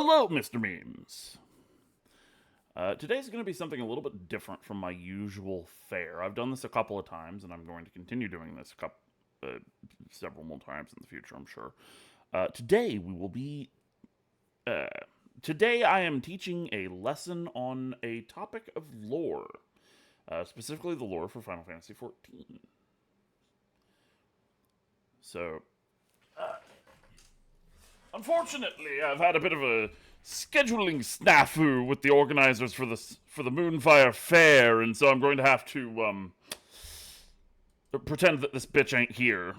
Hello, Mr. Memes. Today's going to be something a little bit different from my usual fare. I've done this a couple of times, and I'm going to continue doing this several more times in the future, I'm sure. Today we will be. Uh, Today I am teaching a lesson on a topic of lore, specifically the lore for Final Fantasy XIV. So, unfortunately, I've had a bit of a scheduling snafu with the organizers for the Moonfire Fair, and so I'm going to have to pretend that this bitch ain't here.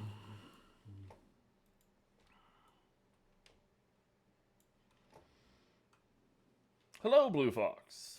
Hello, Blue Fox.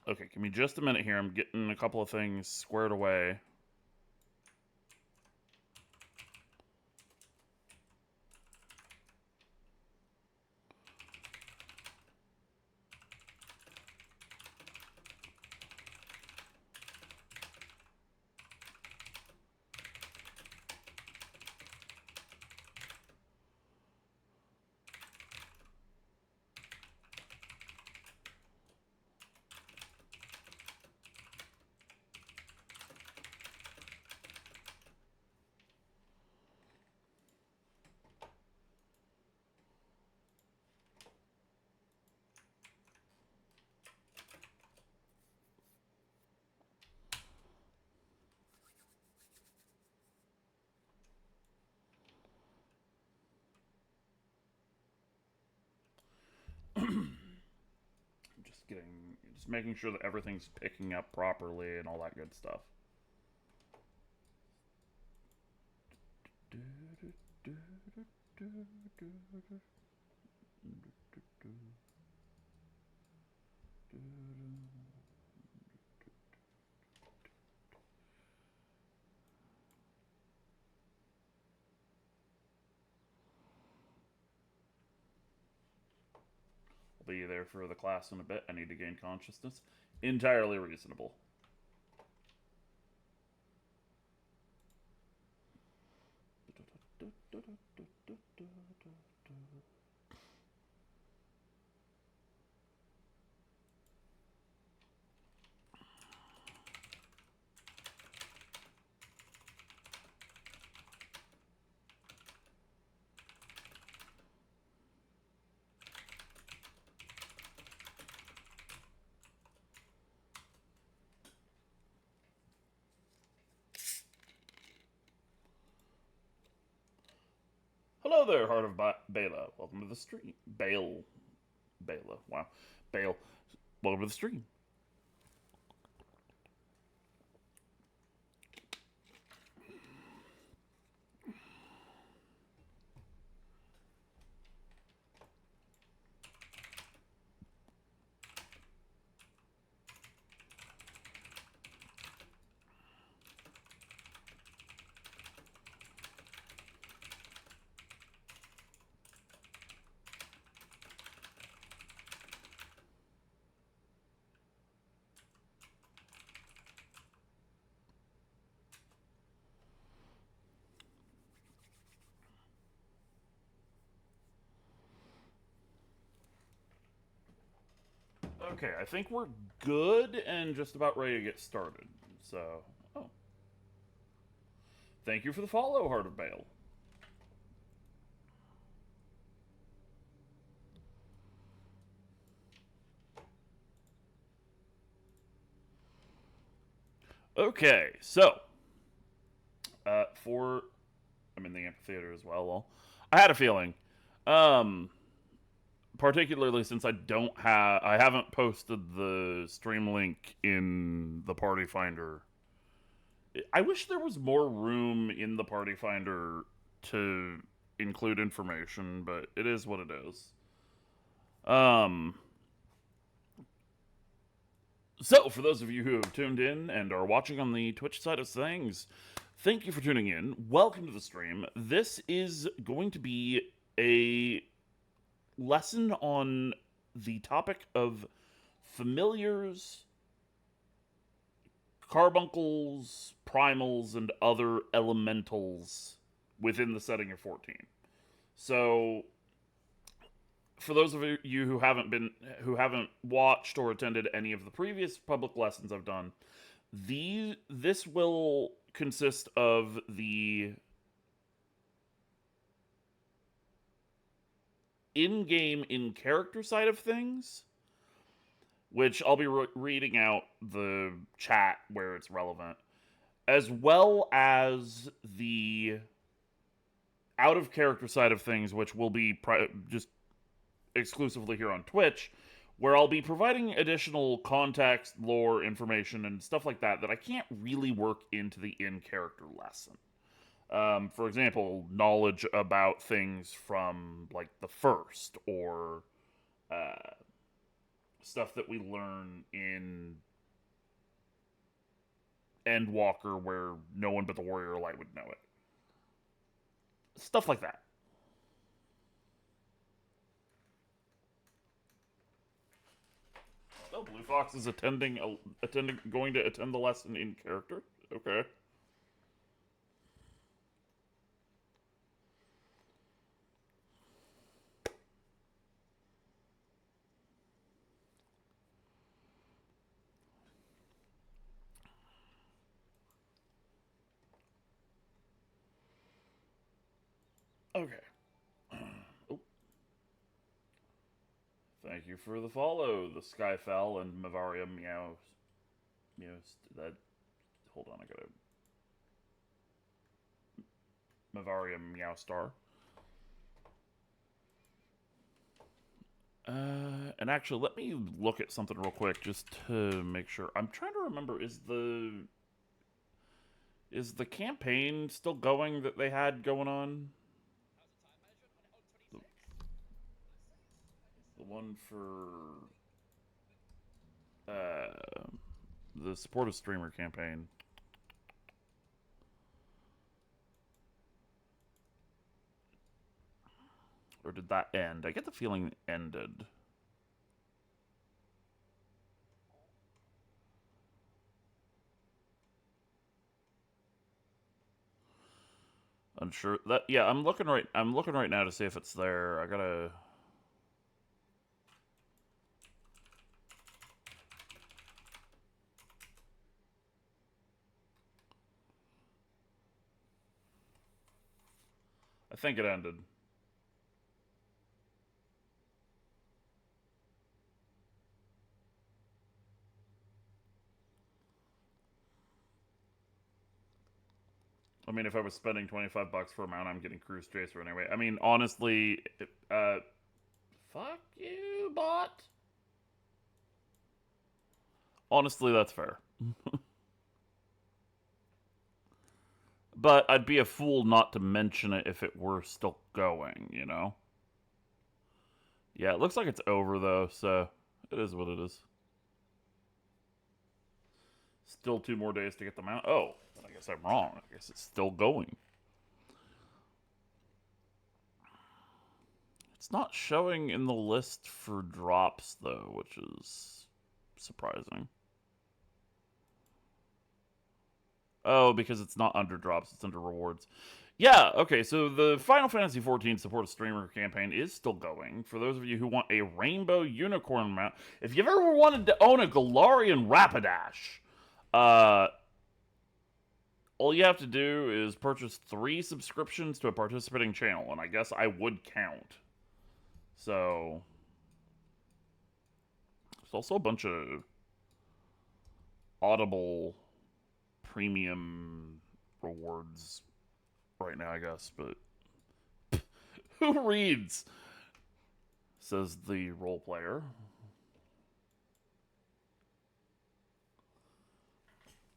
Okay, give me just a minute here. I'm getting a couple of things squared away. Just making sure that everything's picking up properly and all that good stuff. I'll be there for the class in a bit. I need to gain consciousness. Entirely reasonable. Hello there, Heart of Bela. Welcome to the stream. Bela. Wow. Bale. Welcome to the stream. Okay, I think we're good and just about ready to get started. So, oh. Thank you for the follow, Heart of Bale. Okay, so I'm in the amphitheater as well. Well, I had a feeling. particularly since I haven't posted the stream link in the Party Finder. I wish there was more room in the Party Finder to include information, but it is what it is. Um, so, for those of you who have tuned in and are watching on the Twitch side of things, thank you for tuning in. Welcome to the stream. This is going to be a lesson on the topic of familiars, carbuncles, primals, and other elementals within the setting of 14. So, for those of you who haven't watched or attended any of the previous public lessons I've done, this will consist of the in-game, in-character side of things, which I'll be reading out the chat where it's relevant, as well as the out-of-character side of things, which will be just exclusively here on Twitch, where I'll be providing additional context, lore, information, and stuff like that I can't really work into the in-character lesson. For example, knowledge about things from, like, the first, or stuff that we learn in Endwalker where no one but the Warrior Light would know it. Stuff like that. Oh, Blue Fox is going to attend the lesson in character? Okay. Okay. Oh. Thank you for the follow, the Skyfell and Mavaria Meows. That. Hold on, I gotta. Mavaria Meow Star. And actually, let me look at something real quick just to make sure. I'm trying to remember, is the campaign still going that they had going on? The one for the supportive streamer campaign. Or did that end? I get the feeling it ended. Unsure. That yeah, I'm looking right now to see if it's there. I gotta. I think it ended. I mean, if I was spending $25 for a mount, I'm getting Cruise Chaser anyway. I mean, honestly, fuck you, bot. Honestly, that's fair. But I'd be a fool not to mention it if it were still going, you know? Yeah, it looks like it's over, though, so it is what it is. Still 2 more days to get them out. Oh, I guess I'm wrong. I guess it's still going. It's not showing in the list for drops, though, which is surprising. Oh, because it's not under drops, it's under rewards. Yeah, okay, so the Final Fantasy XIV Support a Streamer campaign is still going. For those of you who want a Rainbow Unicorn mount, if you've ever wanted to own a Galarian Rapidash, all you have to do is purchase 3 subscriptions to a participating channel, and I guess I would count. So, there's also a bunch of Audible premium rewards right now, I guess, but who reads? says the role player.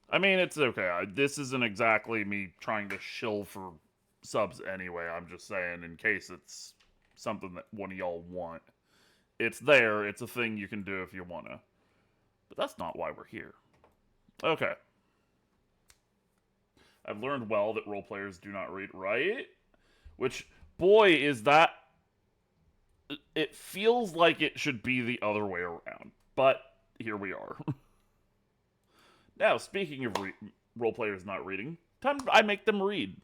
I mean, it's okay. This isn't exactly me trying to shill for subs anyway. I'm just saying, in case it's something that one of y'all want. It's there. It's a thing you can do if you want to. But that's not why we're here. Okay. I've learned well that role players do not read, right? Which, boy, is that. It feels like it should be the other way around. But here we are. Now, speaking of role players not reading, time I make them read.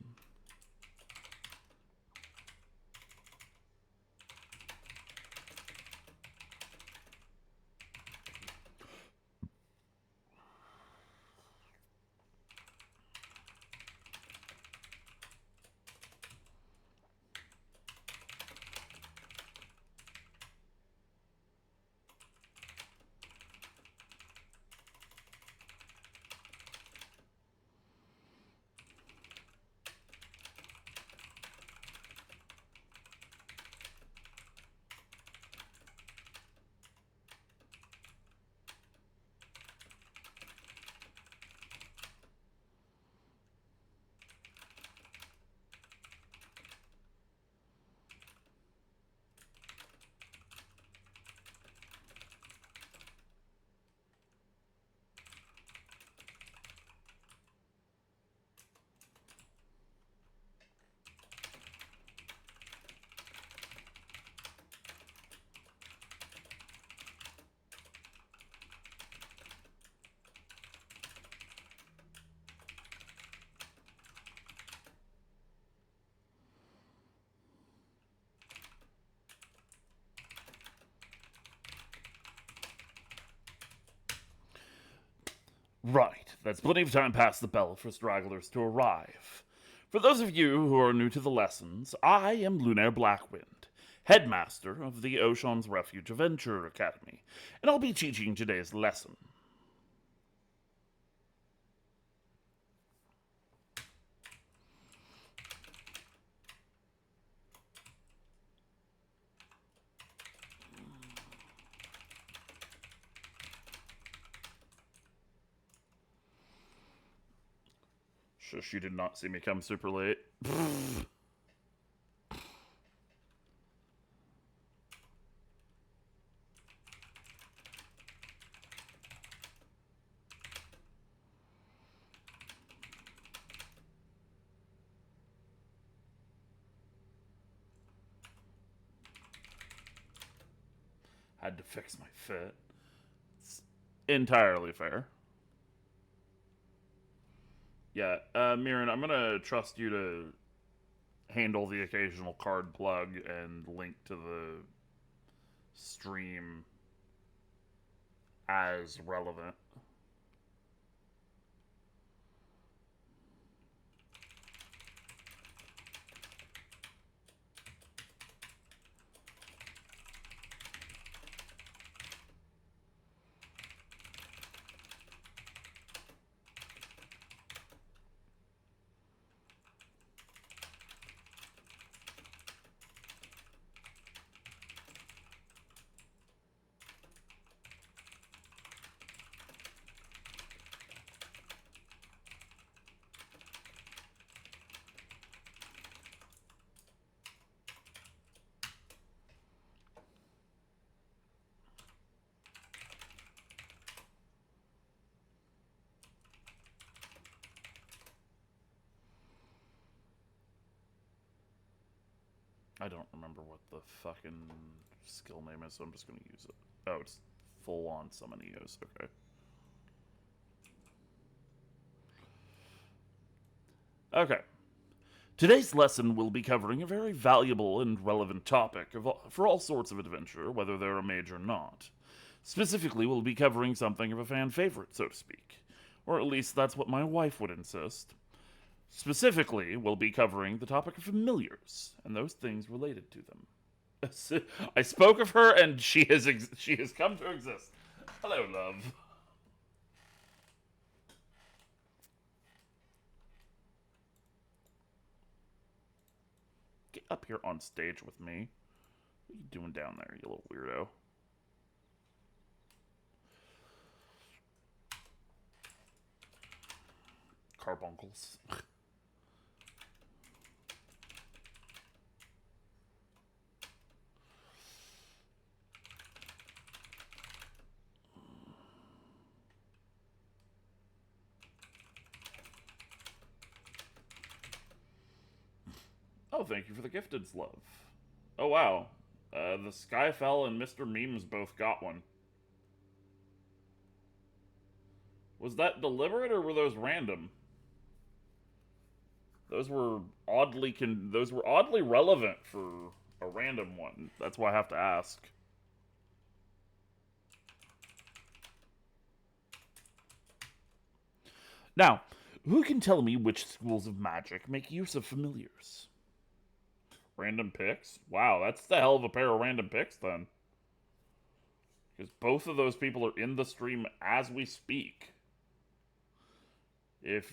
Right, that's plenty of time past the bell for stragglers to arrive. For those of you who are new to the lessons, I am Lunaire Blackwind, headmaster of the Ocean's Refuge Adventure Academy, and I'll be teaching today's lesson. Shush, you did not see me come super late. Had to fix my fit. It's entirely fair. Yeah, Mirren, I'm gonna trust you to handle the occasional card plug and link to the stream as relevant. I don't remember what the fucking skill name is, so I'm just gonna use it. Oh, it's full on summon EOS, okay. Okay. Today's lesson will be covering a very valuable and relevant topic for all sorts of adventure, whether they're a mage or not. Specifically, we'll be covering something of a fan favorite, so to speak. Or at least that's what my wife would insist. Specifically, we'll be covering the topic of familiars and those things related to them. I spoke of her, and she has come to exist. Hello, love. Get up here on stage with me. What are you doing down there, you little weirdo? Carbuncles. Oh, thank you for the gifteds, love. Oh, wow. The Skyfell and Mr. Memes both got one. Was that deliberate or were those random? Those were oddly relevant for a random one. That's why I have to ask. Now, who can tell me which schools of magic make use of familiars? Random picks? Wow, that's the hell of a pair of random picks then. Because both of those people are in the stream as we speak. If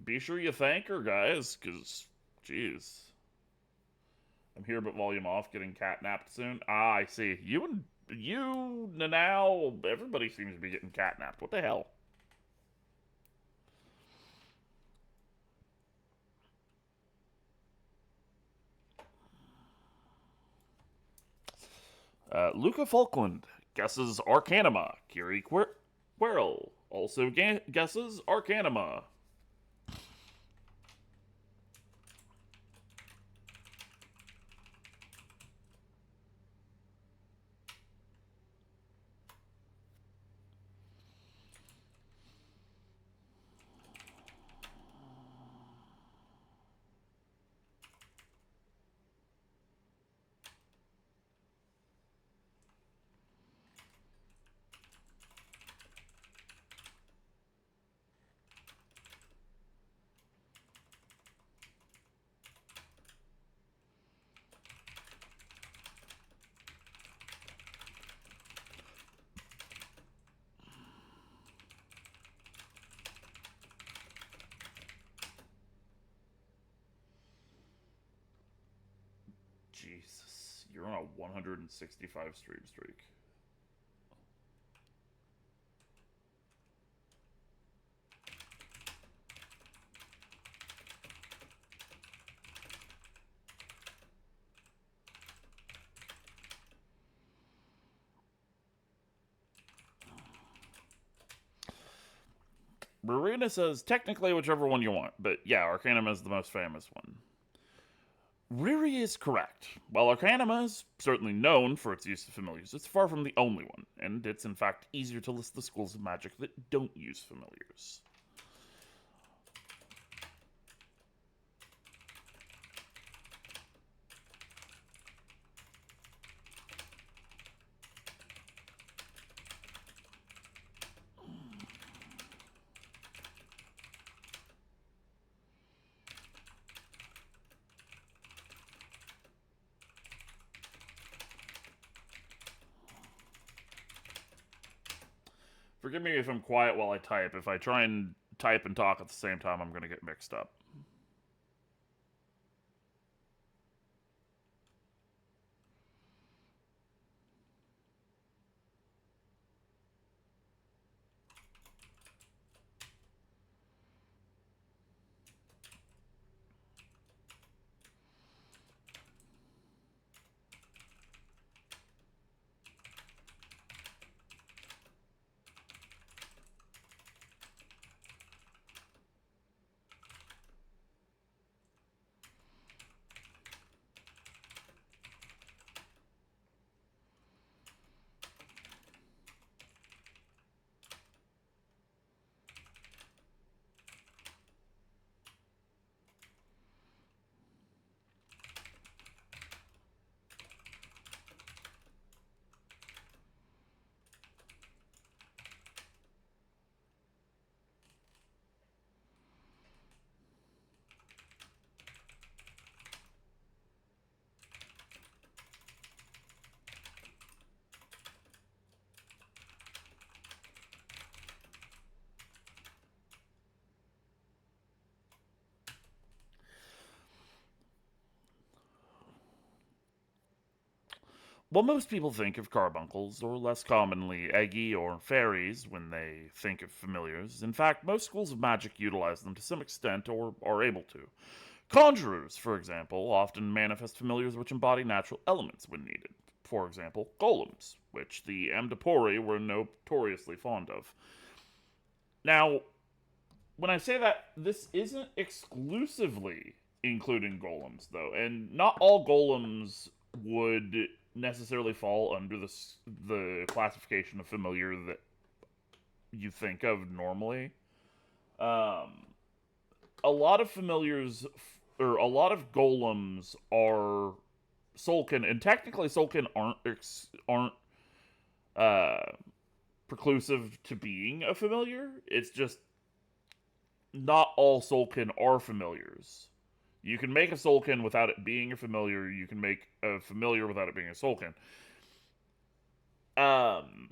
be sure you thank her, guys, because jeez, I'm here but volume off, getting catnapped soon. Ah, I see. You now, everybody seems to be getting catnapped. What the hell? Luca Falkland guesses Arcanima. Kiri Quirrell also guesses Arcanima. Jesus, you're on a 165 stream streak. Marina says, technically whichever one you want, but yeah, Arcanima is the most famous one. Riri is correct. While Arcanima is certainly known for its use of familiars, it's far from the only one, and it's in fact easier to list the schools of magic that don't use familiars. Forgive me if I'm quiet while I type. If I try and type and talk at the same time, I'm going to get mixed up. While most people think of carbuncles, or less commonly Eggy or fairies, when they think of familiars, in fact, most schools of magic utilize them to some extent or are able to. Conjurers, for example, often manifest familiars which embody natural elements when needed. For example, golems, which the Amdapori were notoriously fond of. Now, when I say that, this isn't exclusively including golems, though, and not all golems would necessarily fall under the classification of familiar that you think of normally. Um, a lot of familiars, or a lot of golems, are Soulkin, and technically Soulkin aren't uh, preclusive to being a familiar. It's just not all Soulkin are familiars. You can make a Soulkin without it being a familiar. You can make a familiar without it being a Soulkin. Um,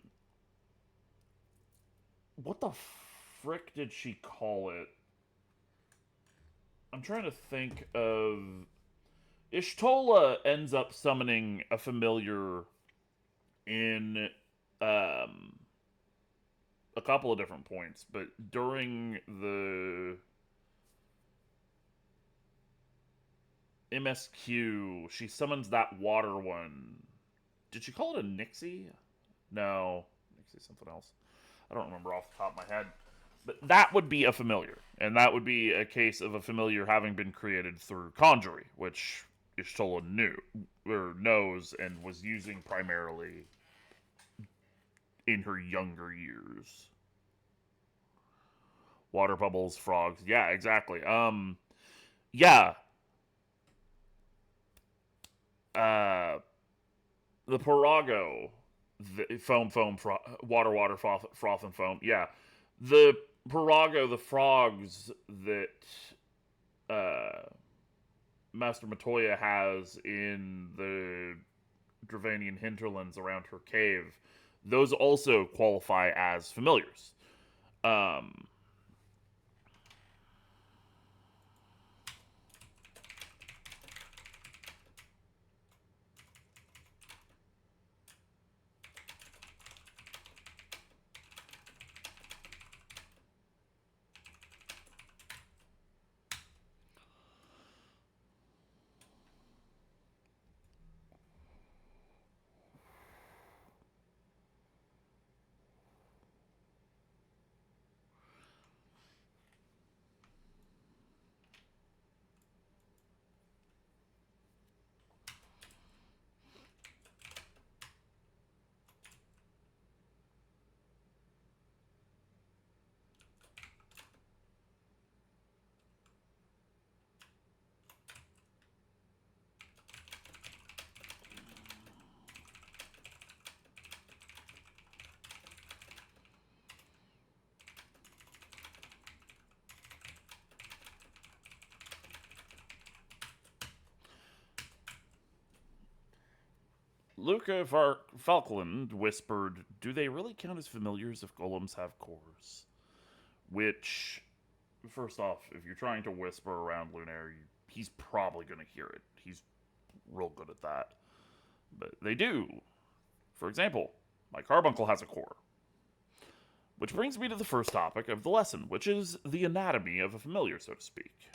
what the frick did she call it? I'm trying to think of. Ishtola ends up summoning a familiar in um, a couple of different points, but during the MSQ, she summons that water one. Did she call it a Nixie? No, Nixie's something else. I don't remember off the top of my head. But that would be a familiar, and that would be a case of a familiar having been created through Conjury, which Ishtola knew or knows and was using primarily in her younger years. Water bubbles, frogs. Yeah, exactly. Yeah. Uh, the Parago, the water, froth, and foam. Yeah, the Parago, the frogs that uh, Master Matoya has in the Dravanian hinterlands around her cave, those also qualify as familiars. Um, Luca Falkland whispered, "Do they really count as familiars if golems have cores?" Which, first off, if you're trying to whisper around Lunaire, he's probably going to hear it. He's real good at that. But they do. For example, my carbuncle has a core. Which brings me to the first topic of the lesson, which is the anatomy of a familiar, so to speak.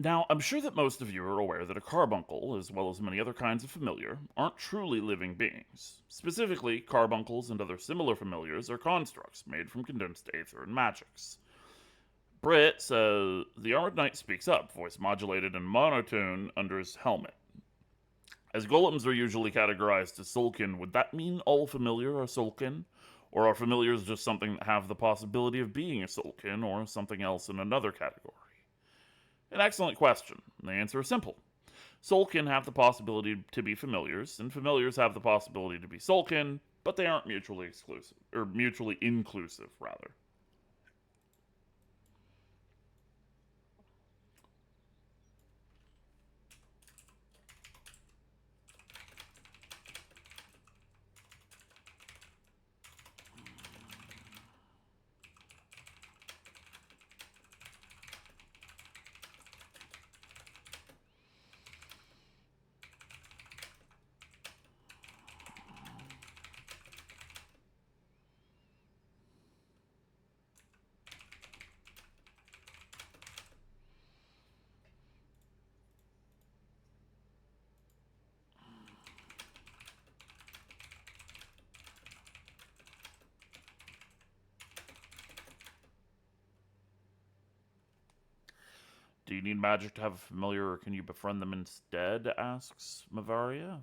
Now, I'm sure that most of you are aware that a carbuncle, as well as many other kinds of familiar, aren't truly living beings. Specifically, carbuncles and other similar familiars are constructs made from condensed aether and magics. Britt says the armored knight speaks up, voice modulated and monotone under his helmet. As golems are usually categorized as soulkin, would that mean all familiar are soulkin? Or are familiars just something that have the possibility of being a soulkin, or something else in another category? An excellent question. The answer is simple. Soulkin have the possibility to be familiars, and familiars have the possibility to be soulkin, but they aren't mutually exclusive, or mutually inclusive, rather. Do you need magic to have a familiar, or can you befriend them instead? Asks Mavaria.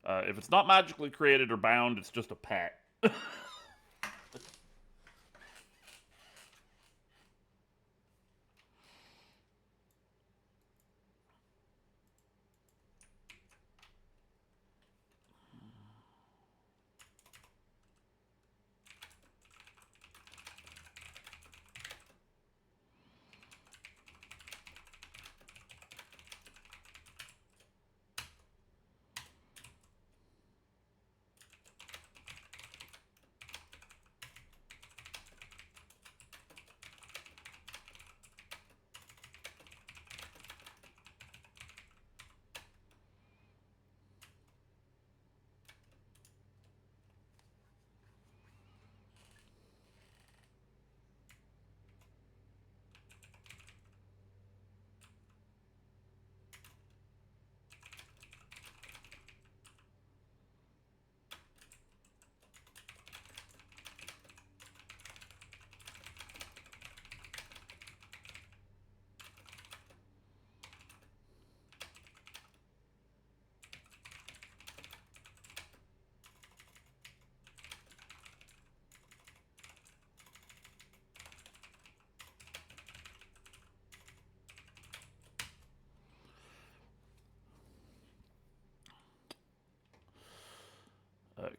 If it's not magically created or bound, it's just a pet.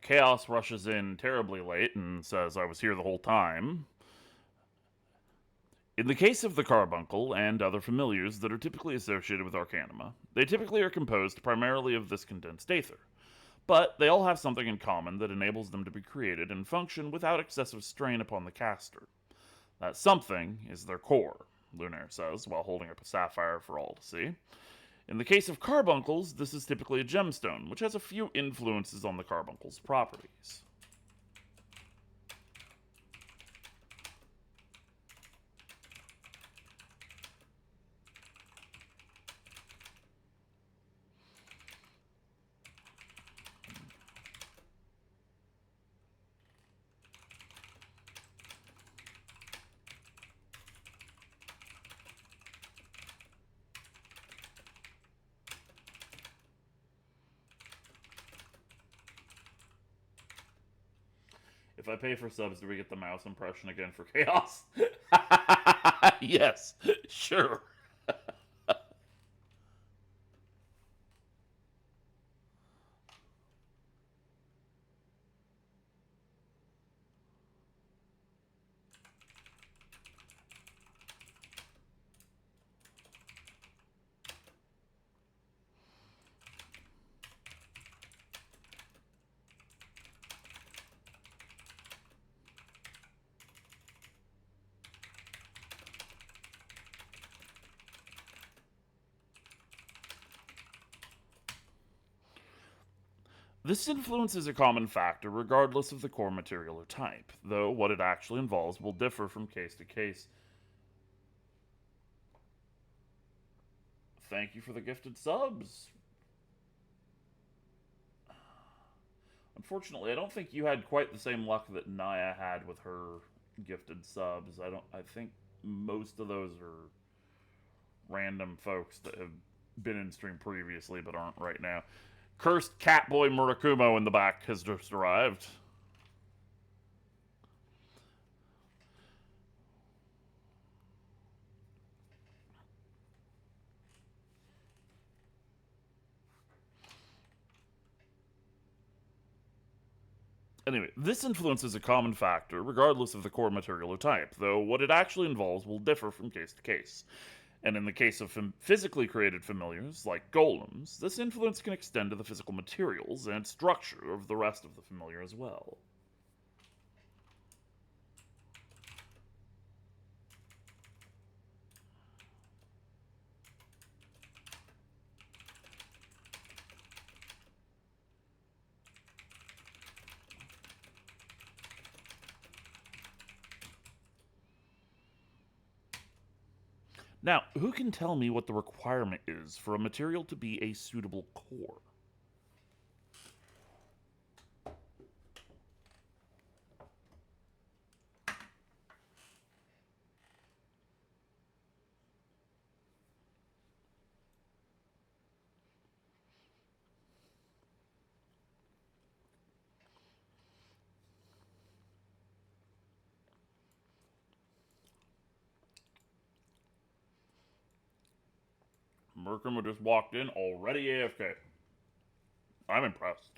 Chaos rushes in terribly late and says, I was here the whole time. In the case of the carbuncle and other familiars that are typically associated with Arcanima, they typically are composed primarily of this condensed aether. But they all have something in common that enables them to be created and function without excessive strain upon the caster. That something is their core, Lunaire says, while holding up a sapphire for all to see. In the case of carbuncles, this is typically a gemstone, which has a few influences on the carbuncle's properties. If I pay for subs, do we get the mouse impression again for chaos? Yes, sure. This influence is a common factor regardless of the core material or type, though what it actually involves will differ from case to case. Thank you for the gifted subs. Unfortunately, I don't think you had quite the same luck that Naya had with her gifted subs. I think most of those are random folks that have been in stream previously but aren't right now. Cursed Catboy Murakumo in the back has just arrived. Anyway, this influence is a common factor, regardless of the core material or type, though what it actually involves will differ from case to case. And in the case of physically created familiars, like golems, this influence can extend to the physical materials and structure of the rest of the familiar as well. Now, who can tell me what the requirement is for a material to be a suitable core? Merkham just walked in, already AFK. I'm impressed.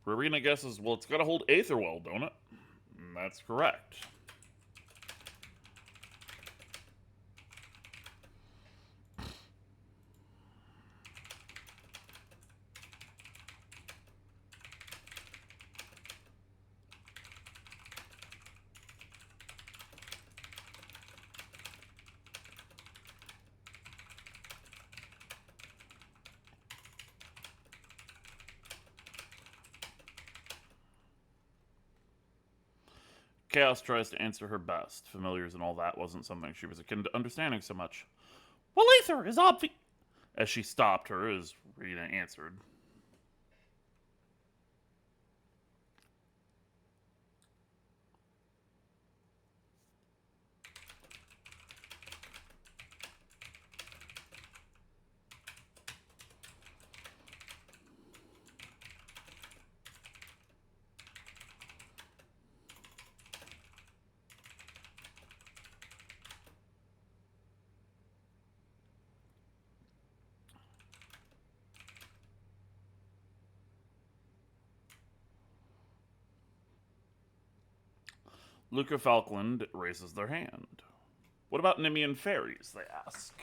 Rowena guesses, well, it's got to hold Aetherwell, don't it? And that's correct. Chaos tries to answer her best. Familiars and all that wasn't something she was akin to understanding so much. Well, Aether is obvious. As she stopped her, as Rena answered. Luca Falkland raises their hand. What about Nimian fairies, they ask.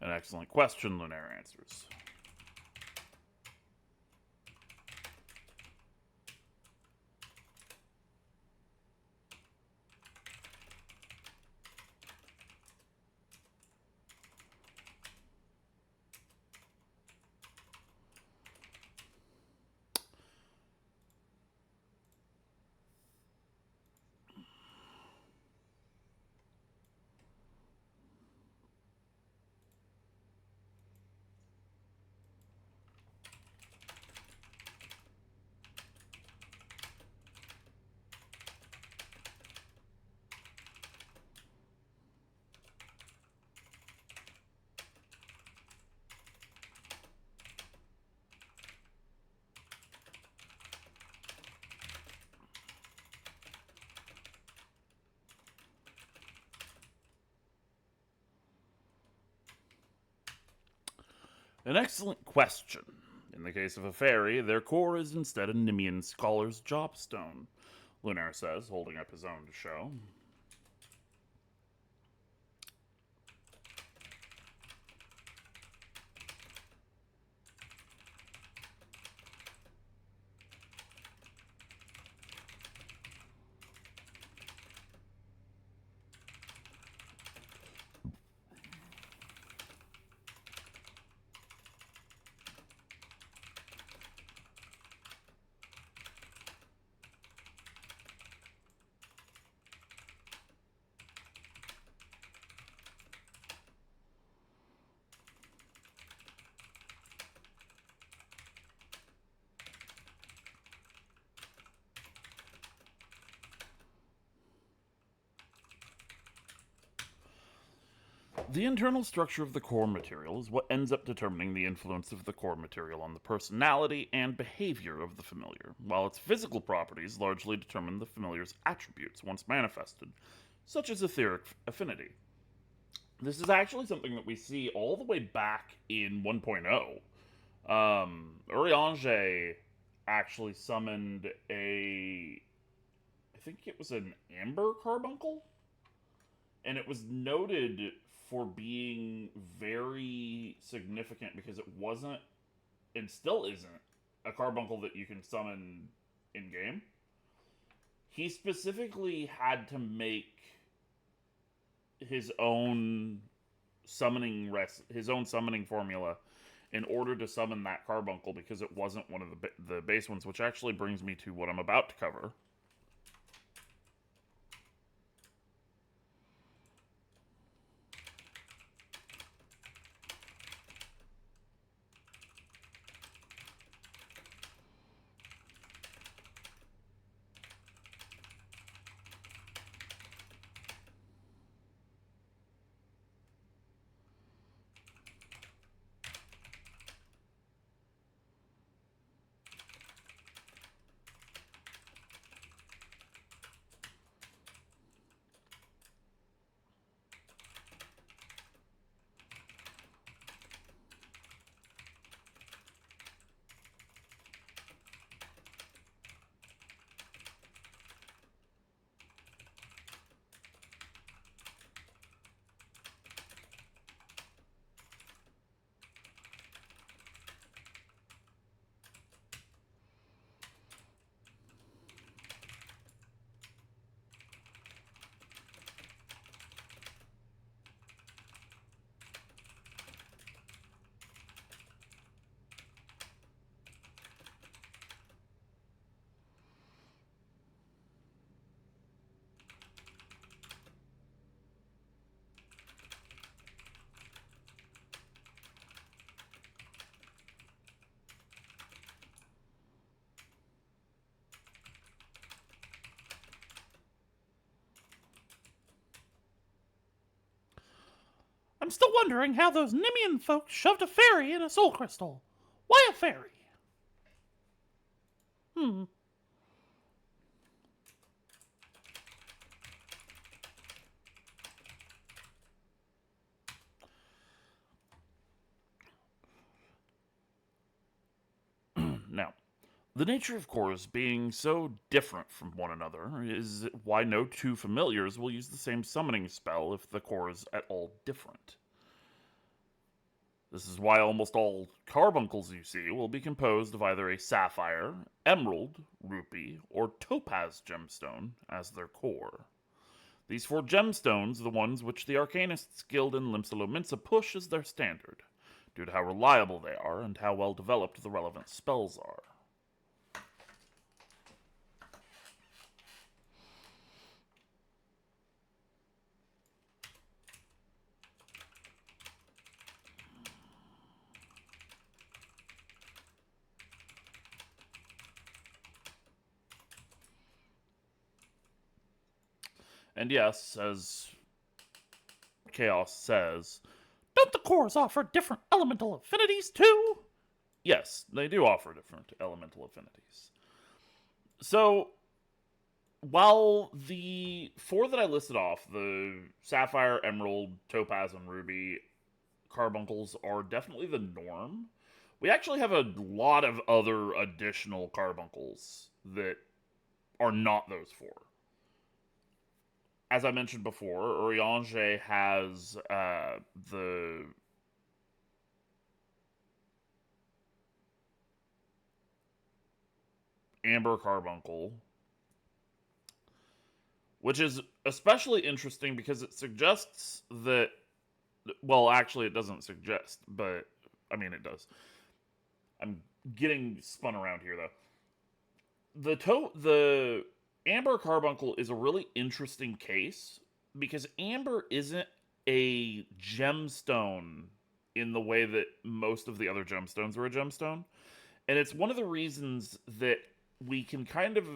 An excellent question, Lunaire answers. An excellent question. In the case of a fairy, their core is instead a Nemean scholar's jobstone, Lunaire says, holding up his own to show. The internal structure of the core material is what ends up determining the influence of the core material on the personality and behavior of the familiar, while its physical properties largely determine the familiar's attributes once manifested, such as etheric affinity. This is actually something that we see all the way back in 1.0. Urianger actually summoned I think it was an amber carbuncle, and it was noted for being very significant because it wasn't, and still isn't, a carbuncle that you can summon in game. He specifically had to make his own his own summoning formula in order to summon that carbuncle because it wasn't one of the base ones, which actually brings me to what I'm about to cover. I'm still wondering how those Nemean folks shoved a fairy in a soul crystal. Why a fairy? Now, the nature of cores being so different from one another is why no two familiars will use the same summoning spell if the core is at all different. This is why almost all carbuncles you see will be composed of either a sapphire, emerald, rupee, or topaz gemstone as their core. These four gemstones are the ones which the Arcanists Guild in Limsa push as their standard, due to how reliable they are and how well developed the relevant spells are. And yes, as Chaos says, Don't the cores offer different elemental affinities too? yes, they do offer different elemental affinities. So, while the four that I listed off, the Sapphire, Emerald, Topaz, and Ruby carbuncles, are definitely the norm, We actually have a lot of other additional carbuncles that are not those four. As I mentioned before, Urianger has the amber carbuncle, which is especially interesting because it suggests that, well, actually, it doesn't suggest, but I mean, it does. I'm getting spun around here though. The amber carbuncle is a really interesting case because amber isn't a gemstone in the way that most of the other gemstones are a gemstone. And it's one of the reasons that we can kind of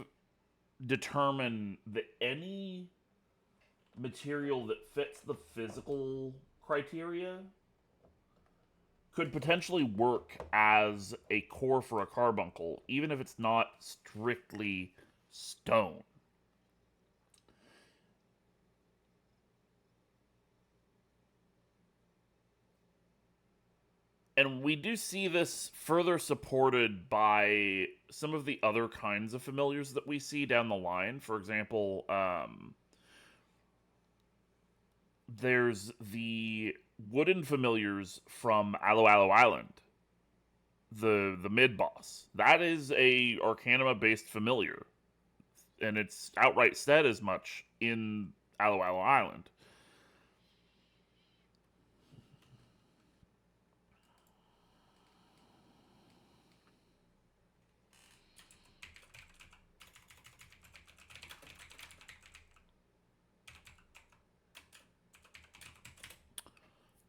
determine that any material that fits the physical criteria could potentially work as a core for a carbuncle, even if it's not strictly stone. And we do see this further supported by some of the other kinds of familiars that we see down the line. For example, there's the wooden familiars from Alo Alo Island, the mid boss. That is a Arcanima based familiar, and it's outright said as much in Alo Alo Island.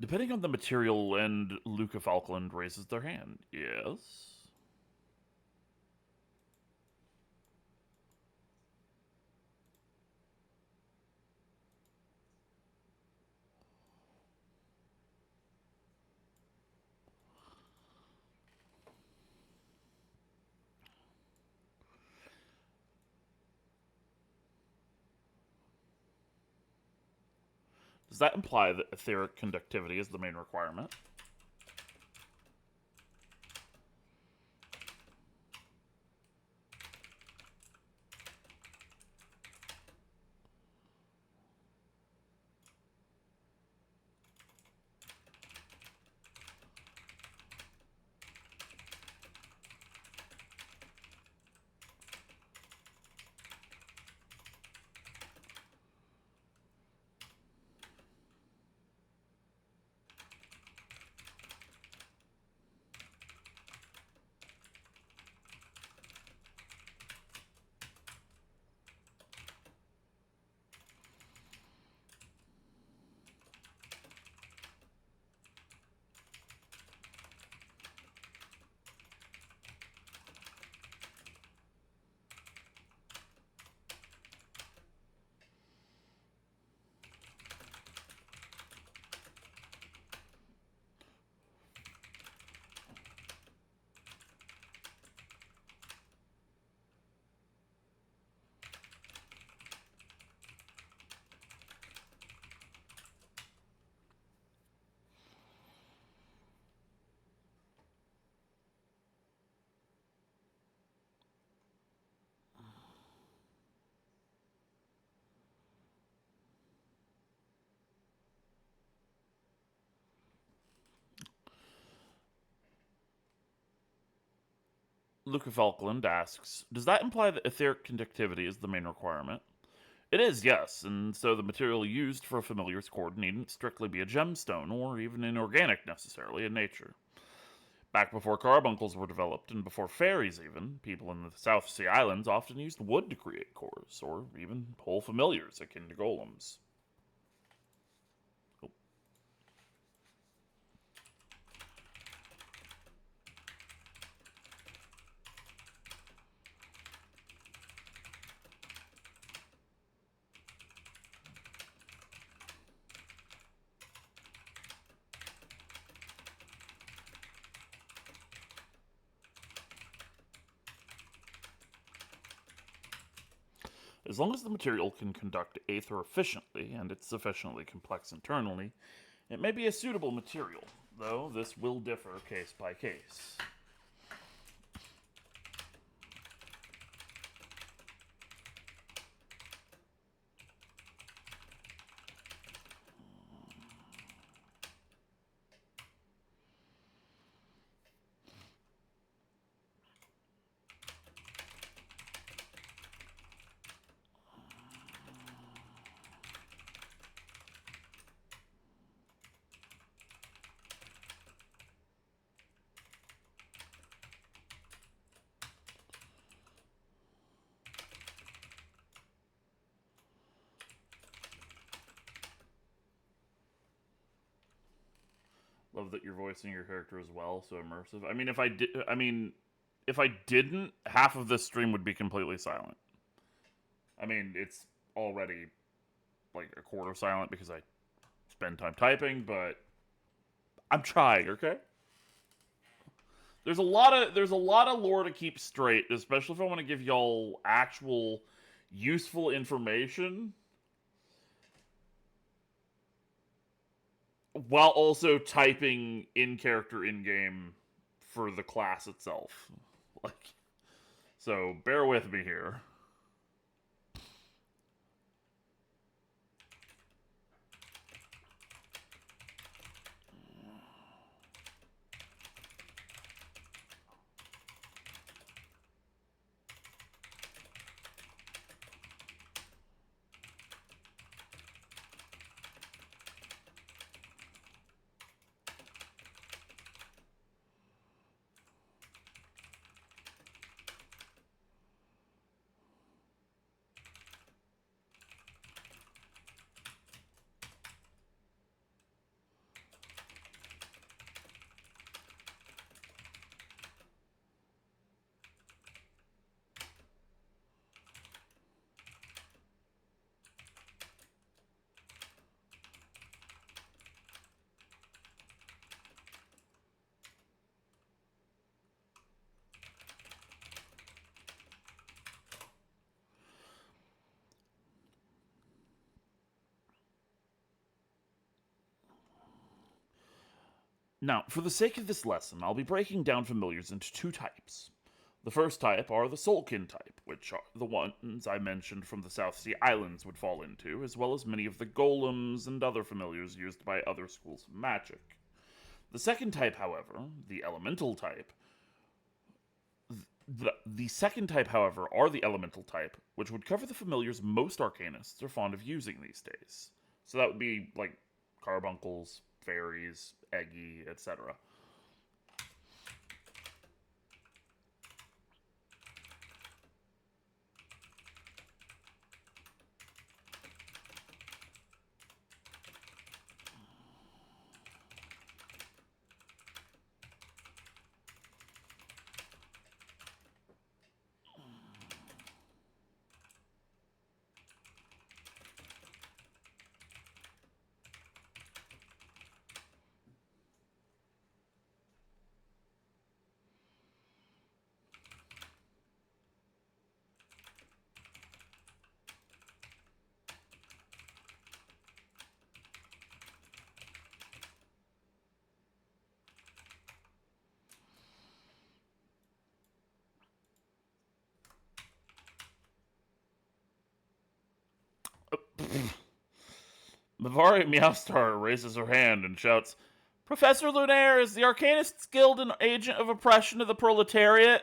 Depending on the material, and Luca Falkland raises their hand. Yes. Does that imply that etheric conductivity is the main requirement? Luca Falkland asks, does that imply that etheric conductivity is the main requirement? It is, yes, and so the material used for a familiar's cord needn't strictly be a gemstone or even inorganic necessarily in nature. Back before carbuncles were developed, and before fairies even, people in the South Sea Islands often used wood to create cores, or even whole familiars akin to golems. Oh. As long as the material can conduct aether efficiently, and it's sufficiently complex internally, it may be a suitable material. though, this will differ case by case. Love that you're voicing your character as well, so immersive. I mean, if I didn't, half of this stream would be completely silent. I mean, it's already like a quarter silent because I spend time typing, but I'm trying, okay? There's a lot of lore to keep straight, especially if I want to give y'all actual useful information while also typing in character in game for the class itself. Like, so bear with me here. Now, for the sake of this lesson, I'll be breaking down familiars into two types. The first type are the Soulkin type, which are the ones I mentioned from the South Sea Islands would fall into, as well as many of the golems and other familiars used by other schools of magic. The second type, however, the Elemental type, the second type, however, are the Elemental type, which would cover the familiars most arcanists are fond of using these days. So that would be like carbuncles, fairies, eggy, etc. Mavari Meowstar raises her hand and shouts, Professor Lunaire, is the Arcanist Guild an agent of oppression of the proletariat?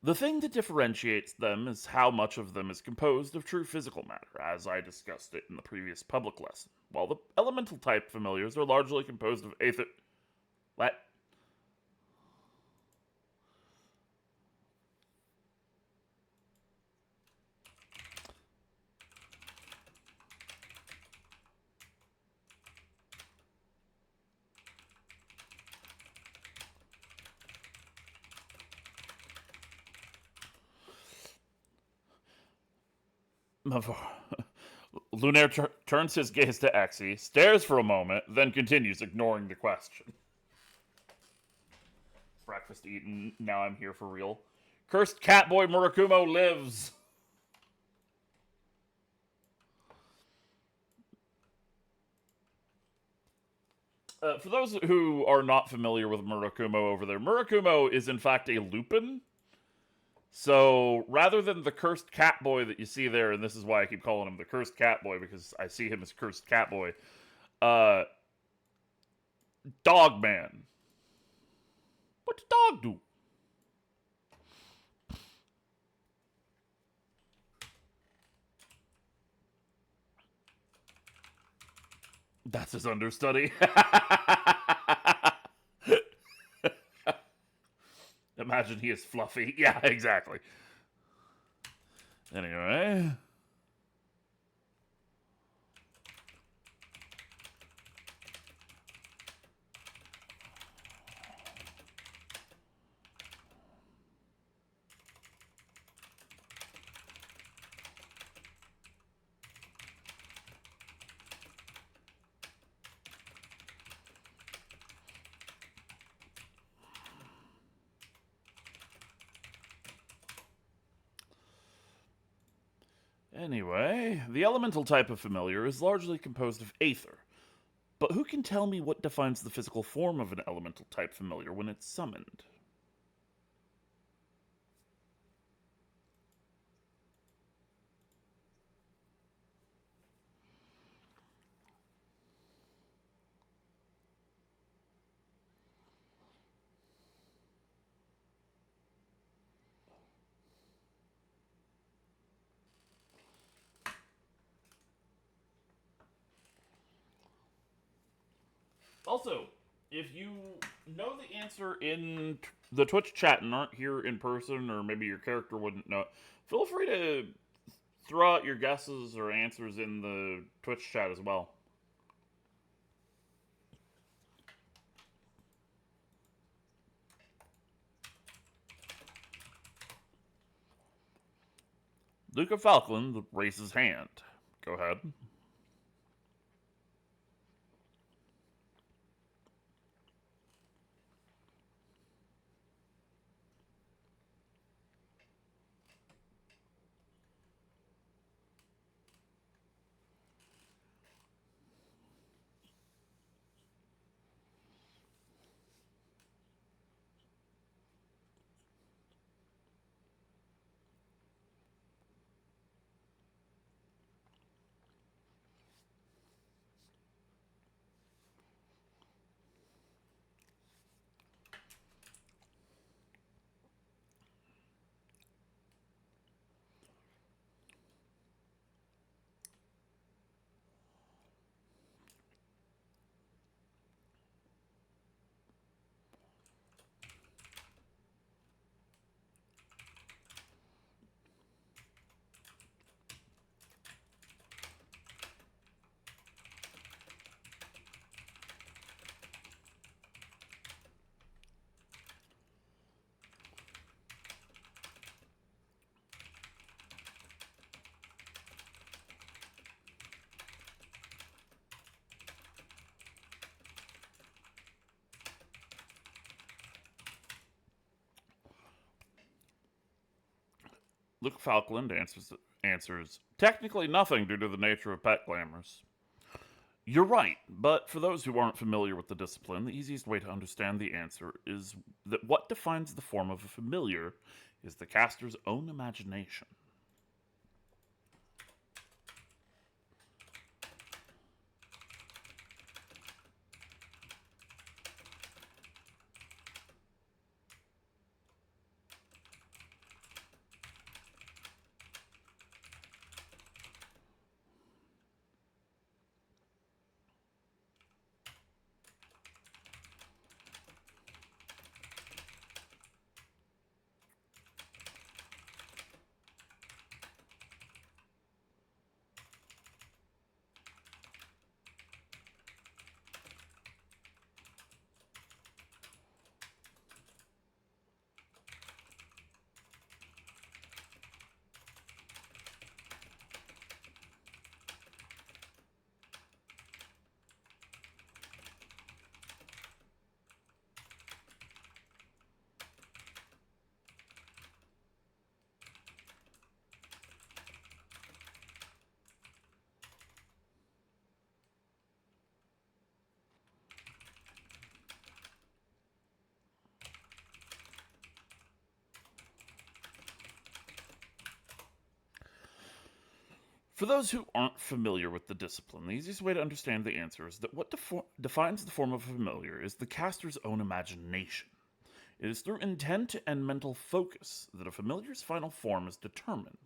The thing that differentiates them is how much of them is composed of true physical matter, as I discussed it in the previous public lesson, while the elemental type familiars are largely composed of aether. What? Lunaire turns his gaze to Exi, stares for a moment, then continues, ignoring the question. Breakfast eaten, now I'm here for real. Cursed Catboy Murakumo lives! For those who are not familiar with Murakumo over there, Murakumo is in fact a lupin. So rather than the cursed cat boy that you see there, and this is why I keep calling him the cursed cat boy because I see him as cursed cat boy, uh, Dog Man. What the dog do? That's his understudy. Imagine he is fluffy. Yeah, exactly. Anyway. Anyway, the elemental type of familiar is largely composed of aether. But who can tell me what defines the physical form of an elemental type familiar when it's summoned? Also, if you know the answer in the Twitch chat and aren't here in person, or maybe your character wouldn't know, feel free to throw out your guesses or answers in the Twitch chat as well. Luca Falkland raises hand. Go ahead. Luke Falkland answers technically nothing due to the nature of pet glamours. You're right, but for those who aren't familiar with the discipline, the easiest way to understand the answer is that what defines the form of a familiar is the caster's own imagination. For those who aren't familiar with the discipline, the easiest way to understand the answer is that what defines the form of a familiar is the caster's own imagination. It is through intent and mental focus that a familiar's final form is determined,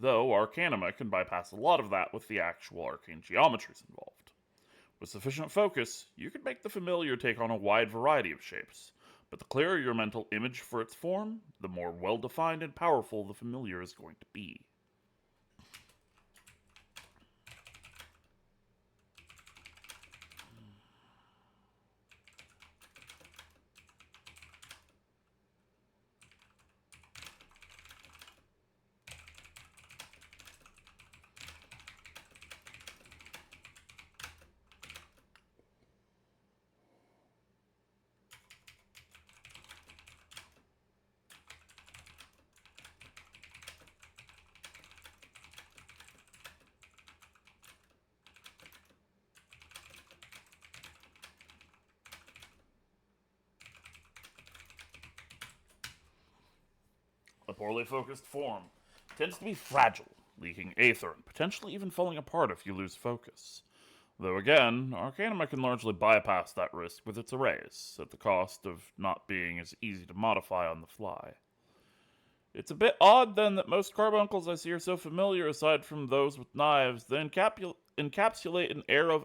though Arcanima can bypass a lot of that with the actual arcane geometries involved. With sufficient focus, you can make the familiar take on a wide variety of shapes, but the clearer your mental image for its form, the more well defined and powerful the familiar is going to be. A poorly focused form tends to be fragile, leaking aether and potentially even falling apart if you lose focus. Though again, Arcanima can largely bypass that risk with its arrays, at the cost of not being as easy to modify on the fly. It's a bit odd then that most carbuncles I see are so familiar, aside from those with knives, they encapsulate an air of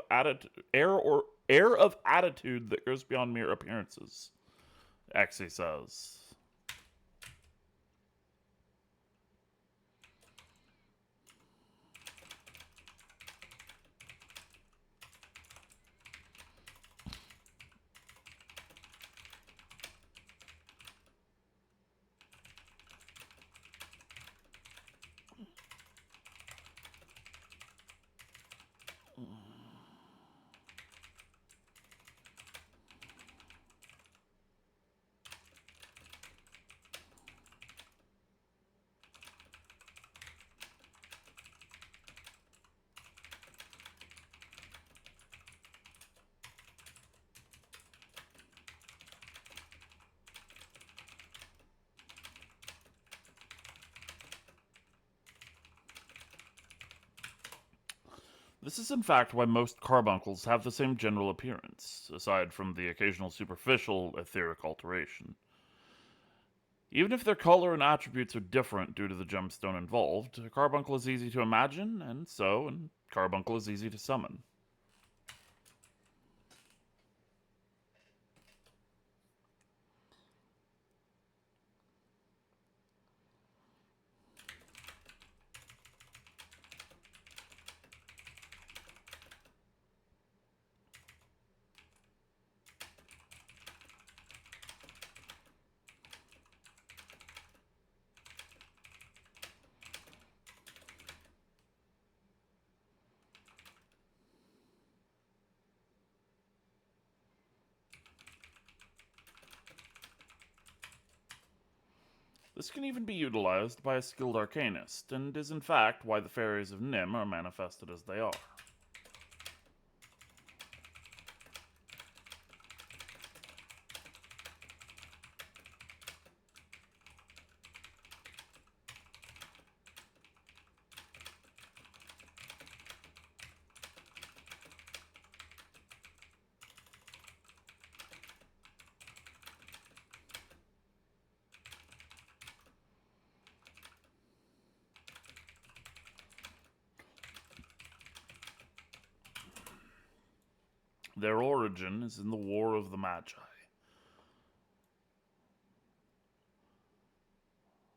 attitude that goes beyond mere appearances. XIV says. This is in fact why most carbuncles have the same general appearance, aside from the occasional superficial etheric alteration. Even if their color and attributes are different due to the gemstone involved, a carbuncle is easy to imagine, and carbuncle is easy to summon. This can even be utilized by a skilled arcanist, and is in fact why the fairies of Nim are manifested as they are. Their origin is in the War of the Magi.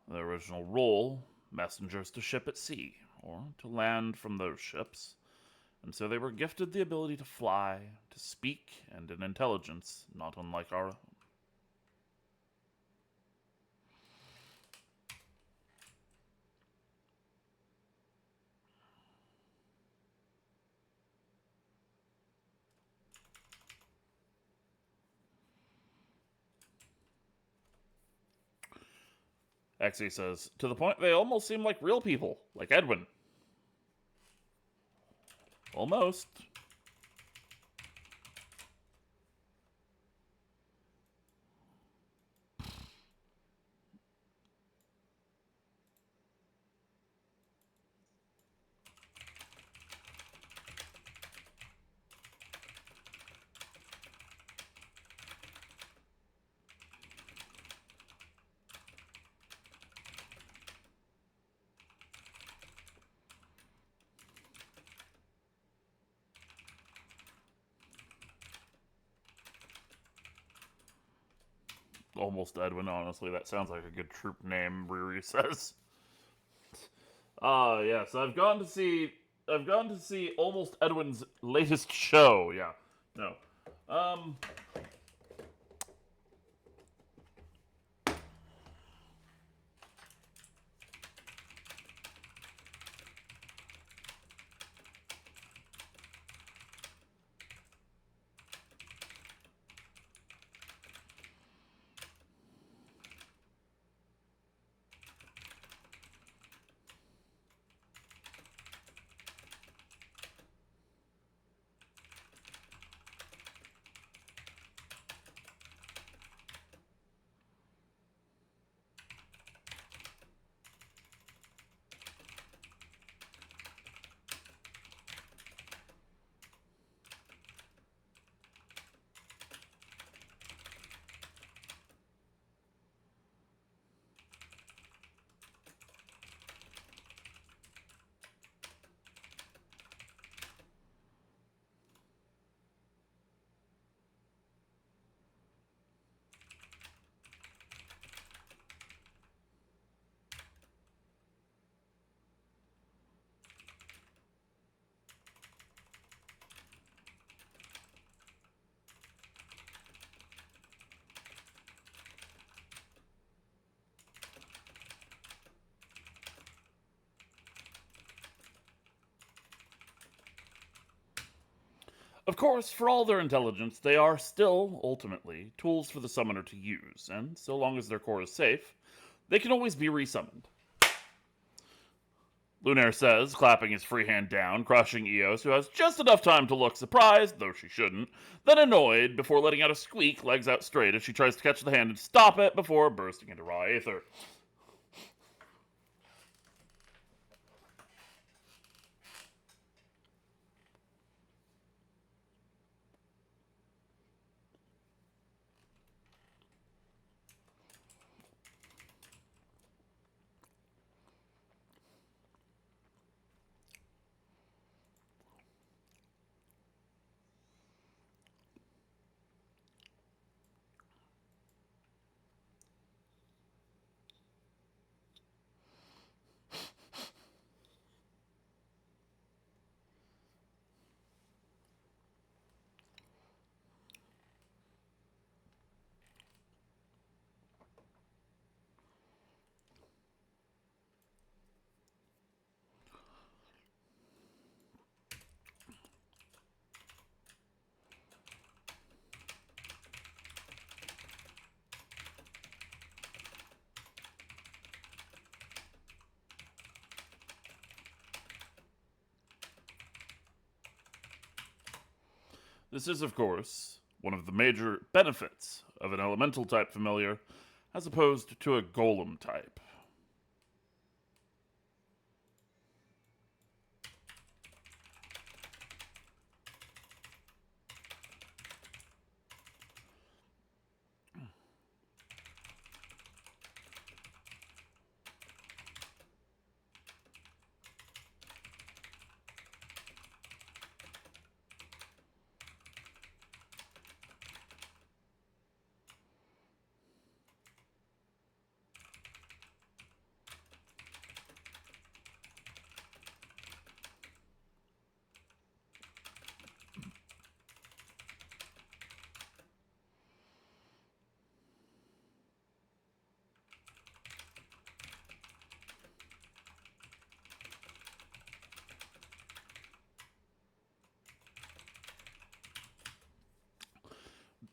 Their original role, messengers to ship at sea, or to land from those ships, and so they were gifted the ability to fly, to speak, and an intelligence not unlike our own. Exie says, to the point they almost seem like real people, like Edwin. Almost. Almost Edwin, honestly. That sounds like a good troop name, Riri says. Yes, I've gone to see Almost Edwin's latest show. Yeah. No. Um Of course, for all their intelligence, they are still, ultimately, tools for the summoner to use, and so long as their core is safe, they can always be resummoned. Lunaire says, clapping his free hand down, crushing Eos, who has just enough time to look surprised, though she shouldn't, then annoyed before letting out a squeak, legs out straight, as she tries to catch the hand and stop it before bursting into raw aether. This is, of course, one of the major benefits of an elemental type familiar, as opposed to a golem type.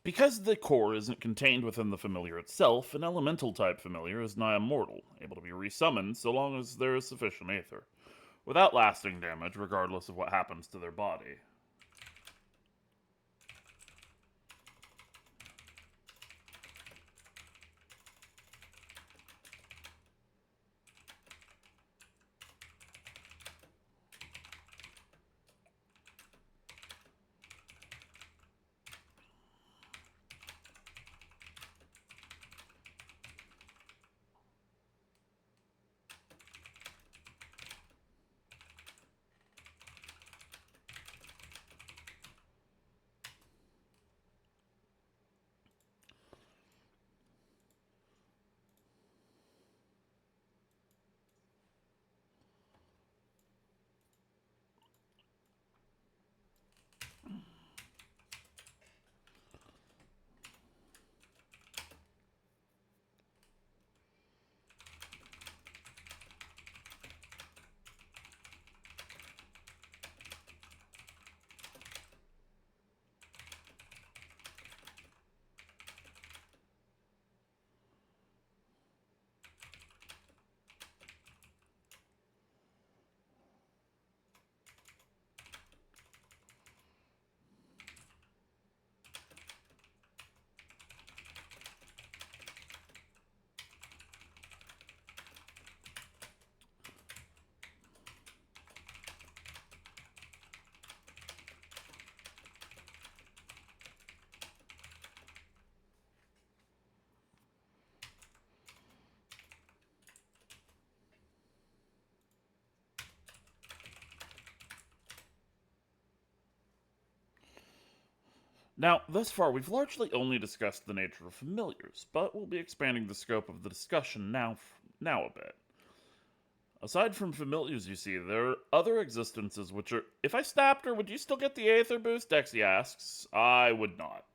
Because the core isn't contained within the familiar itself, an elemental type familiar is nigh immortal, able to be resummoned so long as there is sufficient aether, without lasting damage regardless of what happens to their body. Now, thus far, we've largely only discussed the nature of familiars, but we'll be expanding the scope of the discussion now a bit. Aside from familiars, you see, there are other existences which are. If I snapped her, would you still get the Aether boost? Dexy asks. I would not.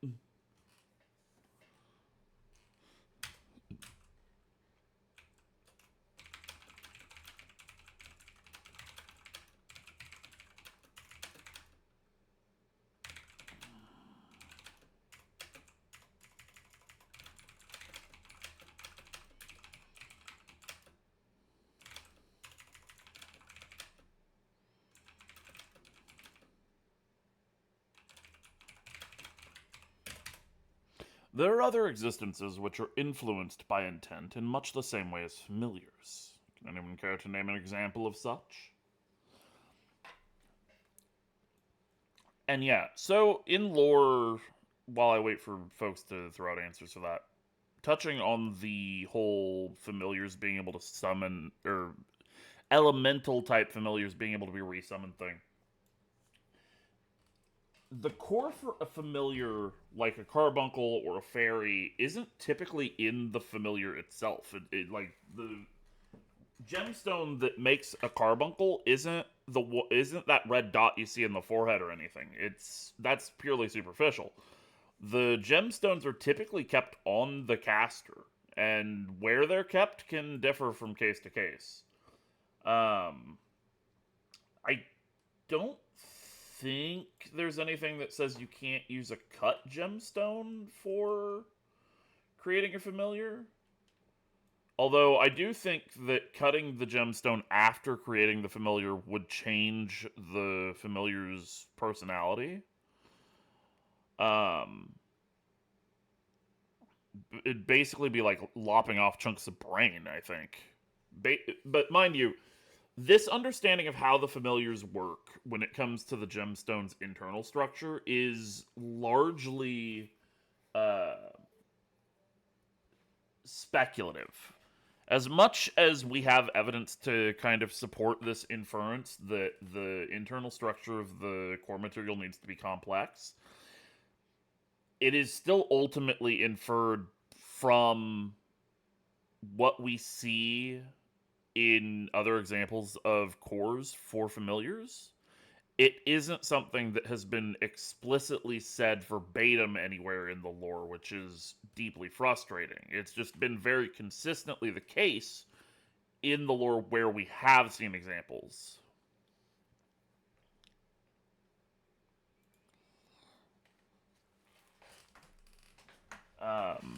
There are other existences which are influenced by intent in much the same way as familiars. Can anyone care to name an example of such? And yeah, so in lore, while I wait for folks to throw out answers for that, touching on the whole familiars being able to summon, or elemental type familiars being able to be resummoned thing. The core for a familiar, like a carbuncle or a fairy, isn't typically in the familiar itself. Like the gemstone that makes a carbuncle isn't that red dot you see in the forehead or anything. That's purely superficial. The gemstones are typically kept on the caster, and where they're kept can differ from case to case. I don't think there's anything that says you can't use a cut gemstone for creating a familiar. Although I do think that cutting the gemstone after creating the familiar would change the familiar's personality. Um, it'd basically be like lopping off chunks of brain, I think. But mind you, this understanding of how the familiars work when it comes to the gemstone's internal structure is largely uh, speculative. As much as we have evidence to kind of support this inference that the internal structure of the core material needs to be complex, it is still ultimately inferred from what we see in other examples of cores for familiars. It isn't something that has been explicitly said verbatim anywhere in the lore, which is deeply frustrating. It's just been very consistently the case in the lore where we have seen examples.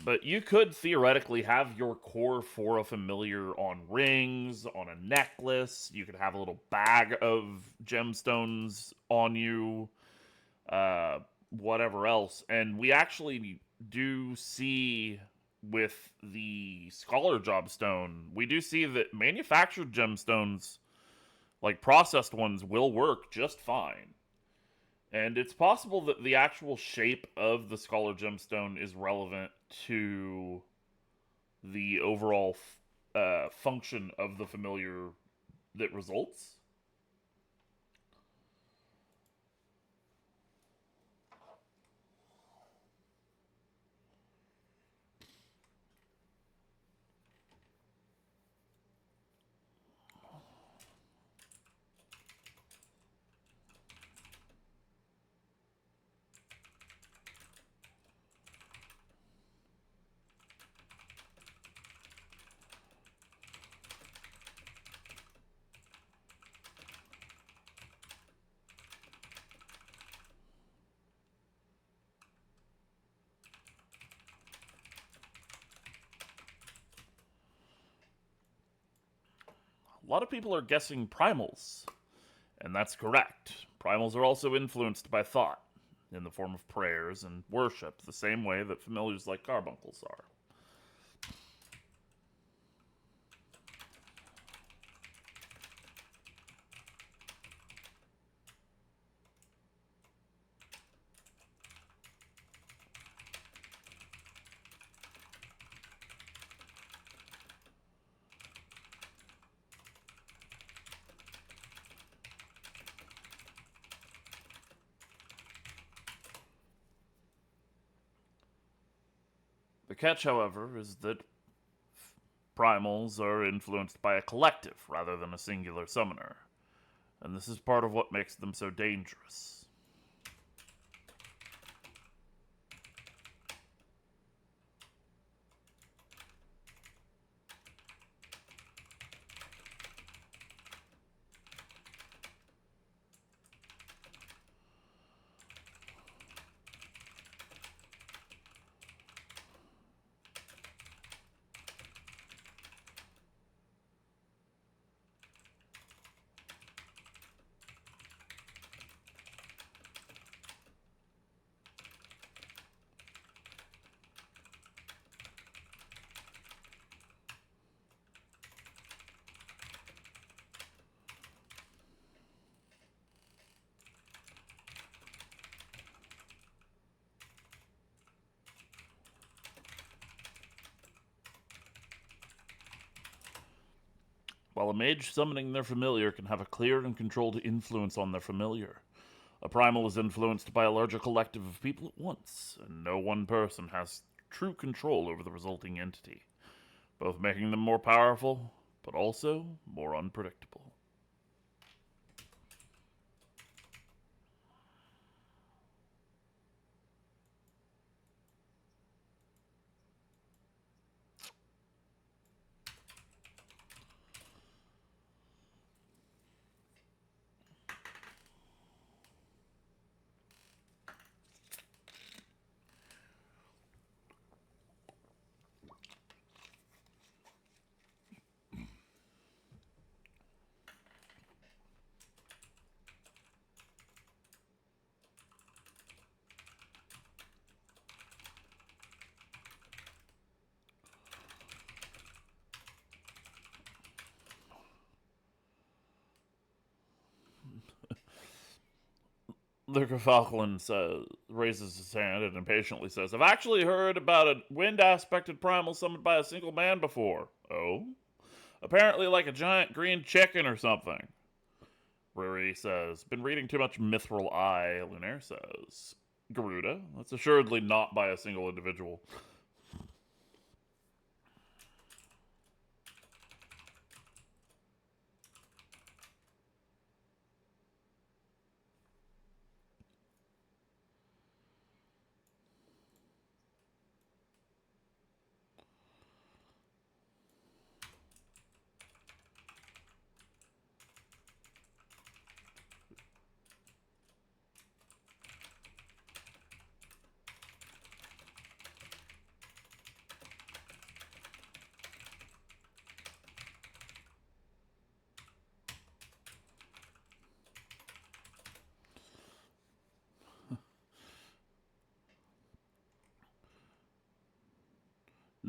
But you could theoretically have your core for a familiar on rings, on a necklace. You could have a little bag of gemstones on you, whatever else. And we actually do see with the Scholar Job Stone, we do see that manufactured gemstones, like processed ones, will work just fine. And it's possible that the actual shape of the Scholar Gemstone is relevant to the overall function of the familiar that results. A lot of people are guessing primals, and that's correct. Primals are also influenced by thought, in the form of prayers and worship, the same way that familiars like carbuncles are. The catch, however, is that primals are influenced by a collective rather than a singular summoner, and this is part of what makes them so dangerous. While a mage summoning their familiar can have a clear and controlled influence on their familiar, a primal is influenced by a larger collective of people at once, and no one person has true control over the resulting entity, both making them more powerful, but also more unpredictable. Lurker Falkland raises his hand and impatiently says, I've actually heard about a wind aspected primal summoned by a single man before. Oh? Apparently like a giant green chicken or something. Ruri says, been reading too much Mithril Eye, Lunaire says. Garuda? That's assuredly not by a single individual.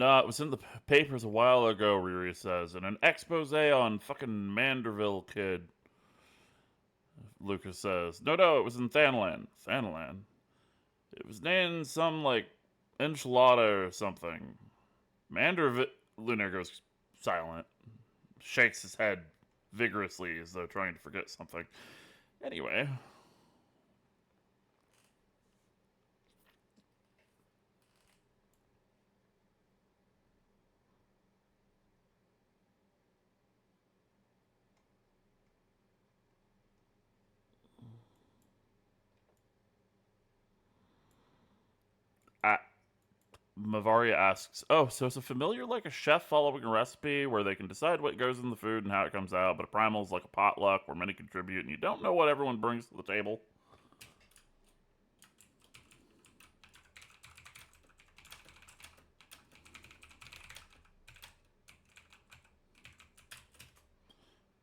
No, it was in the papers a while ago, Riri says, in an expose on fucking Manderville kid. Lucas says, no, it was in Thanalan. Thanalan? It was named some, like, enchilada or something. Manderville. Lunar goes silent, shakes his head vigorously as though trying to forget something. Anyway, Mavaria asks, oh, so is a familiar like a chef following a recipe where they can decide what goes in the food and how it comes out, but a primal is like a potluck where many contribute and you don't know what everyone brings to the table?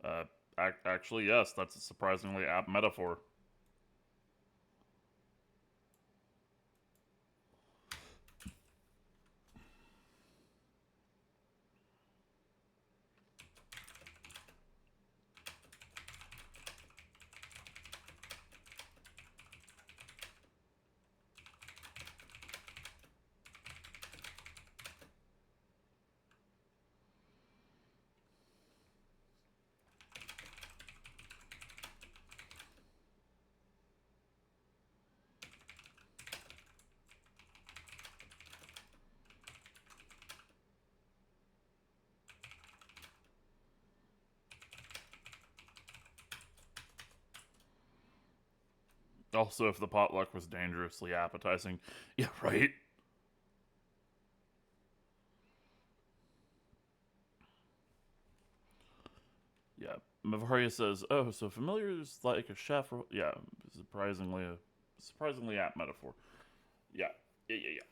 Uh, actually, yes, that's a surprisingly apt metaphor. Also, if the potluck was dangerously appetizing. Yeah, right? Yeah. Mavaria says, "Oh, so familiar is like a chef." Yeah, surprisingly apt metaphor. Yeah, yeah.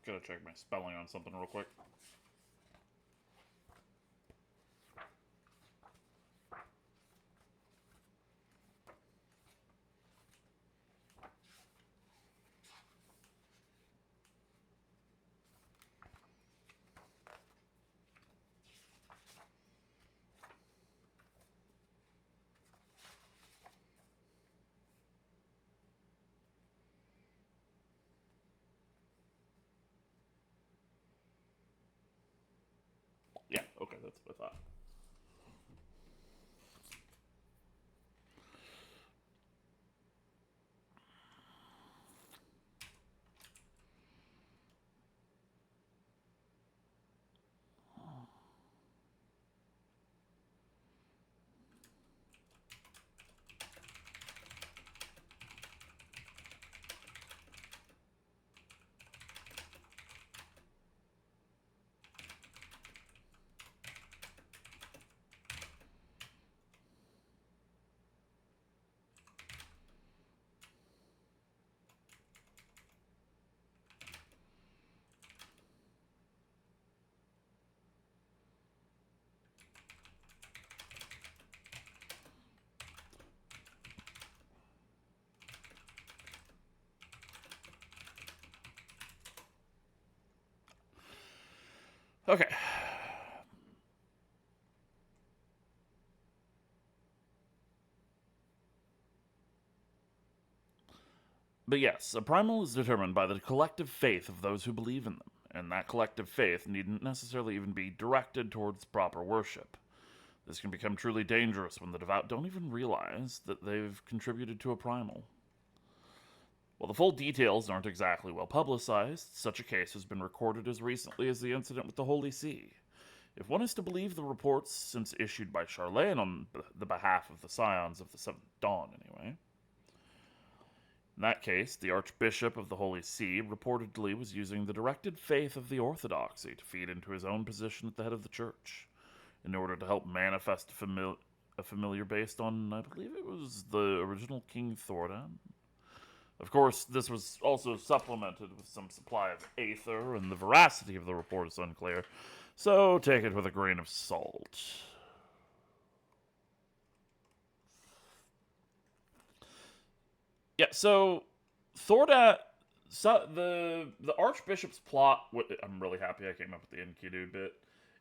Gotta check my spelling on something real quick. Yeah, okay, that's what I thought. Okay. But yes, a primal is determined by the collective faith of those who believe in them, and that collective faith needn't necessarily even be directed towards proper worship. This can become truly dangerous when the devout don't even realize that they've contributed to a primal. While the full details aren't exactly well publicized, such a case has been recorded as recently as the incident with the Holy See. If one is to believe the reports since issued by Charlemagne on the behalf of the Scions of the Seventh Dawn, anyway. In that case, the Archbishop of the Holy See reportedly was using the directed faith of the Orthodoxy to feed into his own position at the head of the Church, in order to help manifest a familiar based on, I believe it was the original King Thordan. Of course, this was also supplemented with some supply of aether, and the veracity of the report is unclear, so take it with a grain of salt. Yeah, so Thordat, the Archbishop's plot. I'm really happy I came up with the Enkidu bit.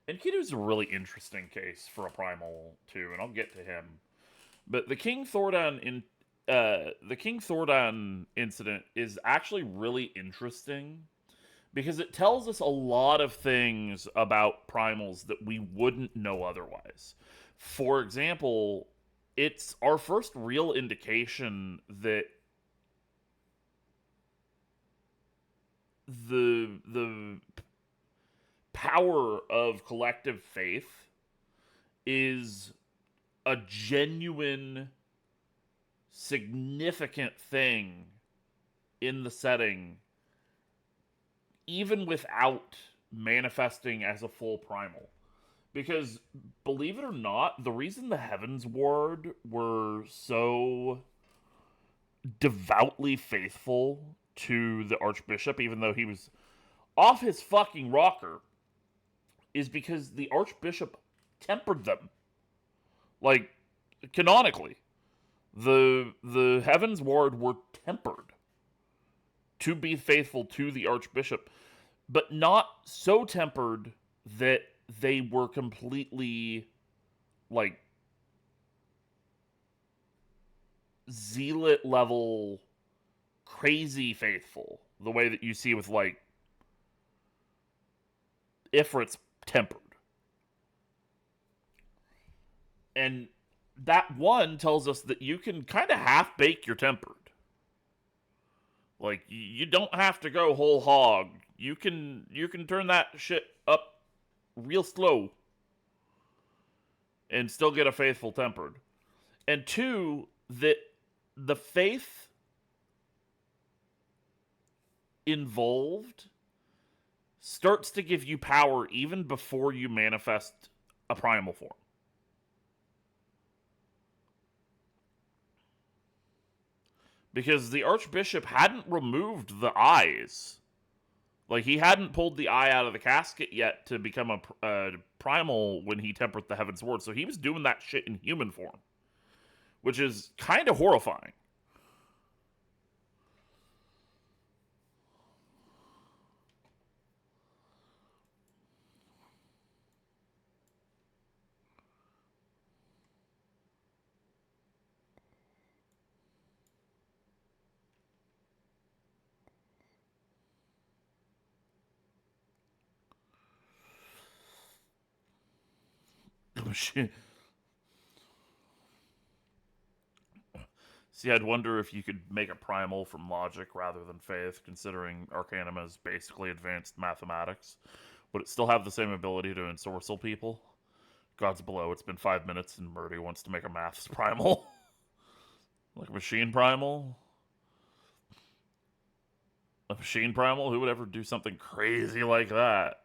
Enkidu's a really interesting case for a primal too, and I'll get to him. But the King Thordan incident is actually really interesting because it tells us a lot of things about primals that we wouldn't know otherwise. For example, it's our first real indication that the power of collective faith is a genuine significant thing in the setting, even without manifesting as a full primal. Because, believe it or not, the reason the Heavens Ward were so devoutly faithful to the Archbishop, even though he was off his fucking rocker, is because the Archbishop tempered them. Like, canonically. The Heavens Ward were tempered to be faithful to the Archbishop, but not so tempered that they were completely, like, zealot level crazy faithful, the way that you see with, like, Ifrit's tempered. And that one tells us that you can kind of half bake your tempered. Like, you don't have to go whole hog. You can turn that shit up real slow and still get a faithful tempered. And two, that the faith involved starts to give you power even before you manifest a primal form. Because the Archbishop hadn't removed the eyes. Like, he hadn't pulled the eye out of the casket yet to become a primal when he tempered the Heaven's Ward. So he was doing that shit in human form, which is kind of horrifying. Shit. See, I'd wonder if you could make a primal from logic rather than faith, considering Arcanum is basically advanced mathematics. Would it still have the same ability to ensorcel people? Gods below, it's been 5 minutes and Murdy wants to make a maths primal. Like a machine primal? A machine primal? Who would ever do something crazy like that?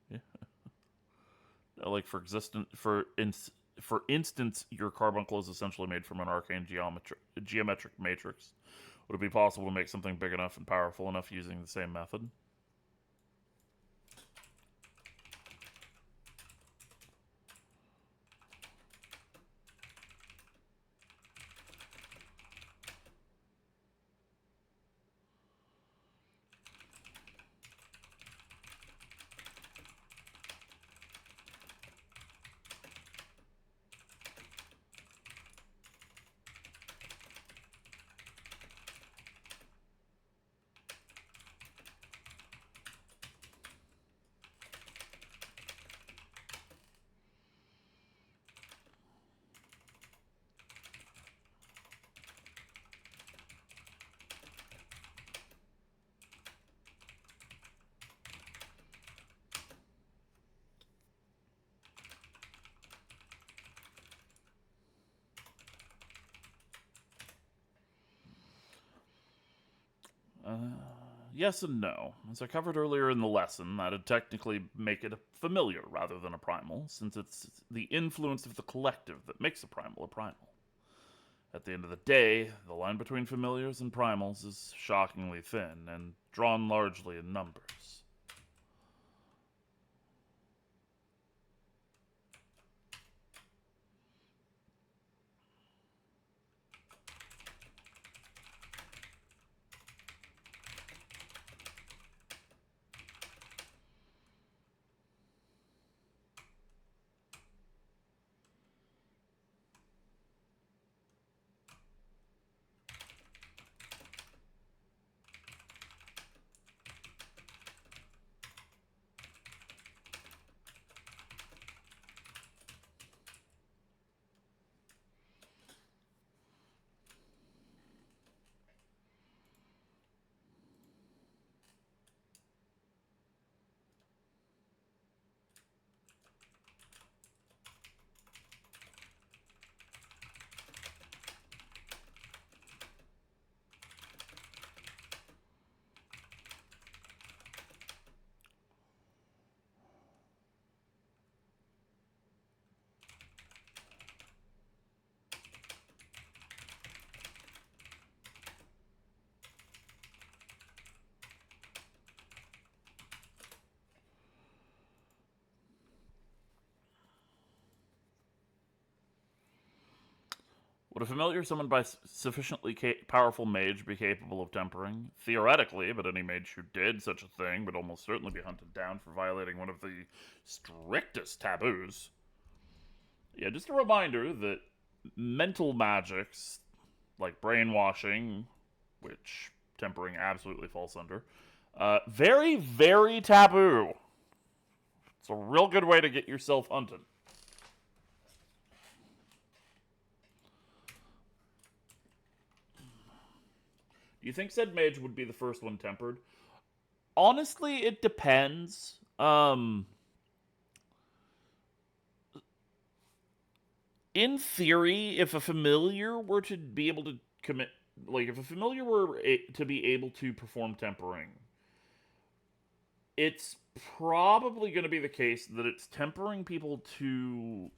Yeah. Like for instance, your carbuncle is essentially made from an arcane geometric matrix. Would it be possible to make something big enough and powerful enough using the same method? yes and no. As I covered earlier in the lesson, that'd technically make it a familiar rather than a primal, since it's the influence of the collective that makes a primal a primal. At the end of the day, the line between familiars and primals is shockingly thin and drawn largely in numbers. Would a familiar summoned by sufficiently powerful mage be capable of tempering? Theoretically, but any mage who did such a thing would almost certainly be hunted down for violating one of the strictest taboos. Yeah, just a reminder that mental magics, like brainwashing, which tempering absolutely falls under, very, very taboo. It's a real good way to get yourself hunted. Do you think said mage would be the first one tempered? Honestly, it depends. In theory, if a familiar were to be able to commit, like if a familiar were to be able to perform tempering, it's probably going to be the case that it's tempering people to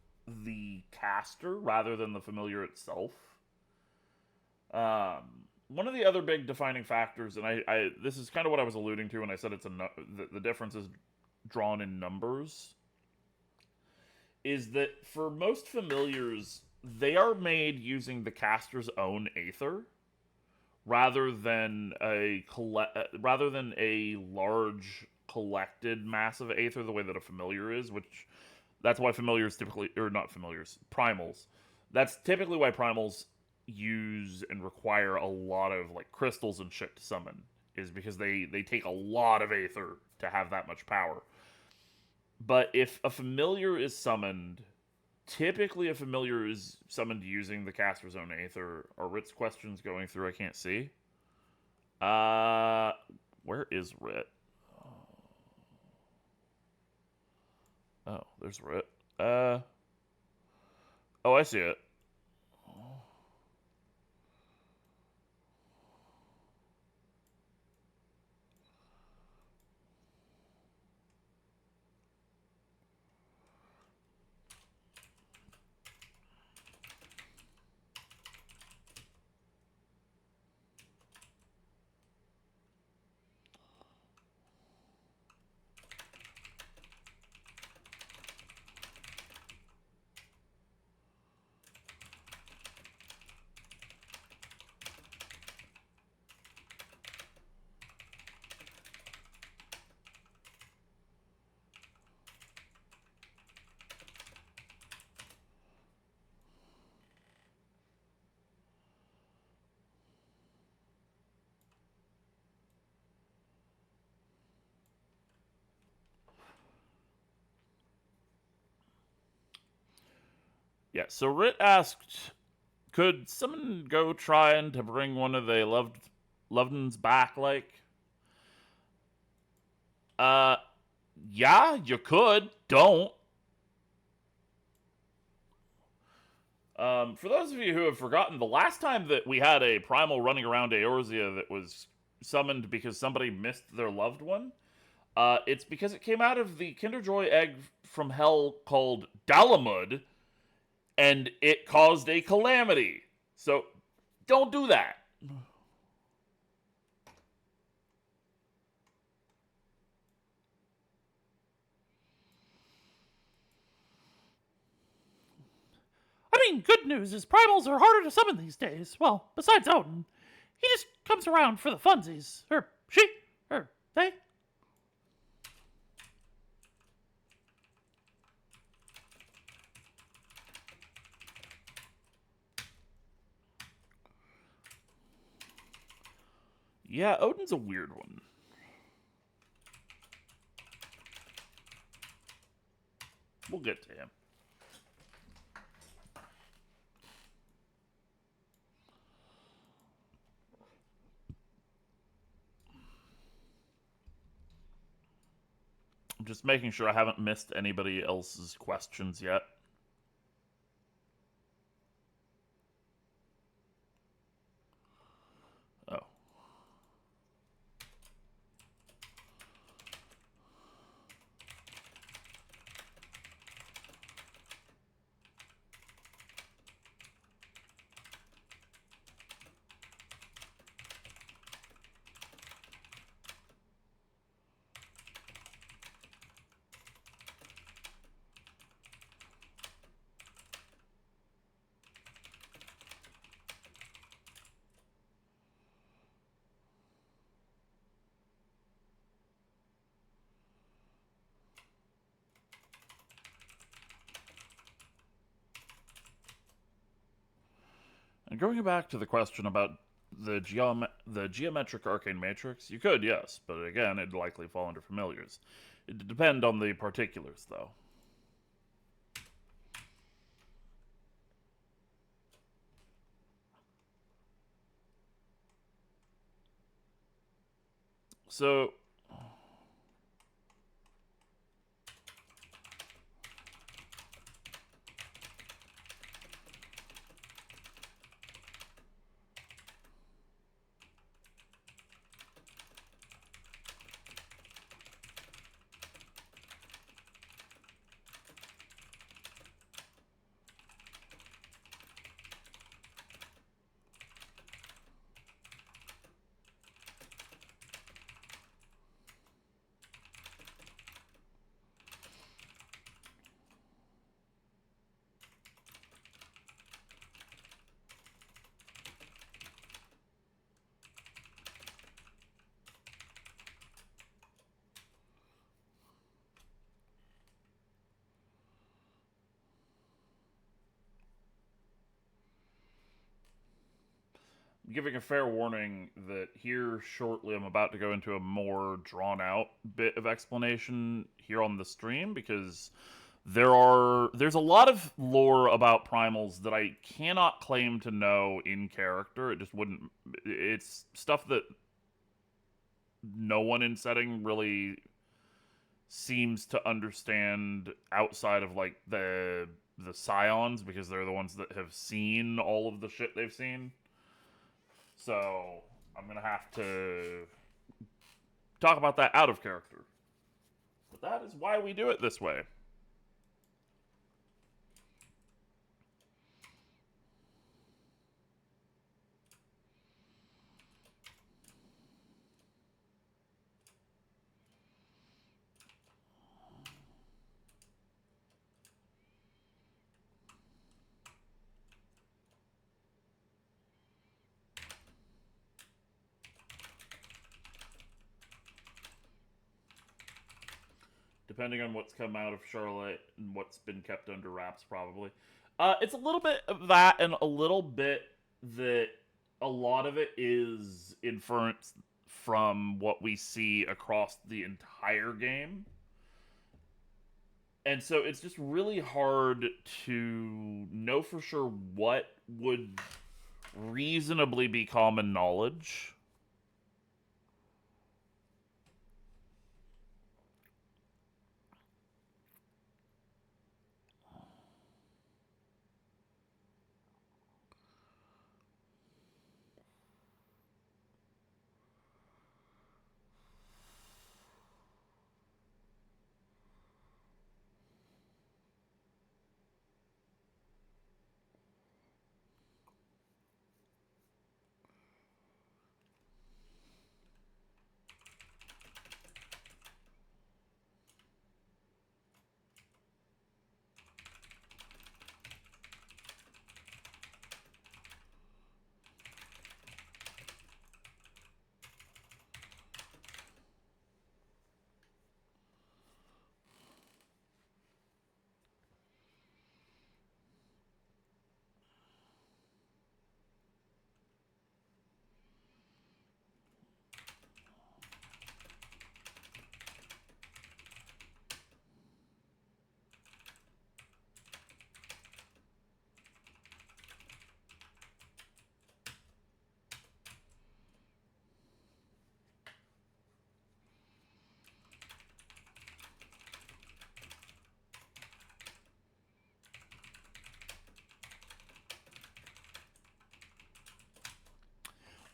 the caster rather than the familiar itself. One of the other big defining factors, and I this is kind of what I was alluding to when I said it's the difference is drawn in numbers, is that for most familiars, they are made using the caster's own aether rather than a large collected mass of aether the way that a familiar is, which that's why familiars typically, or not familiars, primals. That's typically why primals use and require a lot of like crystals and shit to summon, is because they take a lot of aether to have that much power. But if a familiar is summoned, typically a familiar is summoned using the caster's own aether. Are Rit's questions going through? I can't see. Where is Rit? Oh, there's Rit. Oh, I see it. Yeah, so Rit asked, could someone go trying to bring one of the loved ones back, like? Uh, yeah, you could. Don't. For those of you who have forgotten, the last time that we had a primal running around Eorzea that was summoned because somebody missed their loved one. It's because it came out of the Kinder Joy egg from hell called Dalamud, and it caused a calamity. So don't do that. I mean, good news is primals are harder to summon these days. Well, besides Odin. He just comes around for the funsies. Or she. Or they. Yeah, Odin's a weird one. We'll get to him. I'm just making sure I haven't missed anybody else's questions yet. Oh. And going back to the question about the geometric arcane matrix, you could, yes, but again, it'd likely fall under familiars. It'd depend on the particulars, though. So, giving a fair warning that here shortly I'm about to go into a more drawn out bit of explanation here on the stream because there's a lot of lore about primals that I cannot claim to know in character. It just wouldn't it's stuff that no one in setting really seems to understand outside of like the scions because they're the ones that have seen all of the shit they've seen. So I'm gonna have to talk about that out of character. But that is why we do it this way. Depending on what's come out of Charlotte and what's been kept under wraps, probably. It's a little bit of that, and a little bit that a lot of it is inference from what we see across the entire game. And so it's just really hard to know for sure what would reasonably be common knowledge.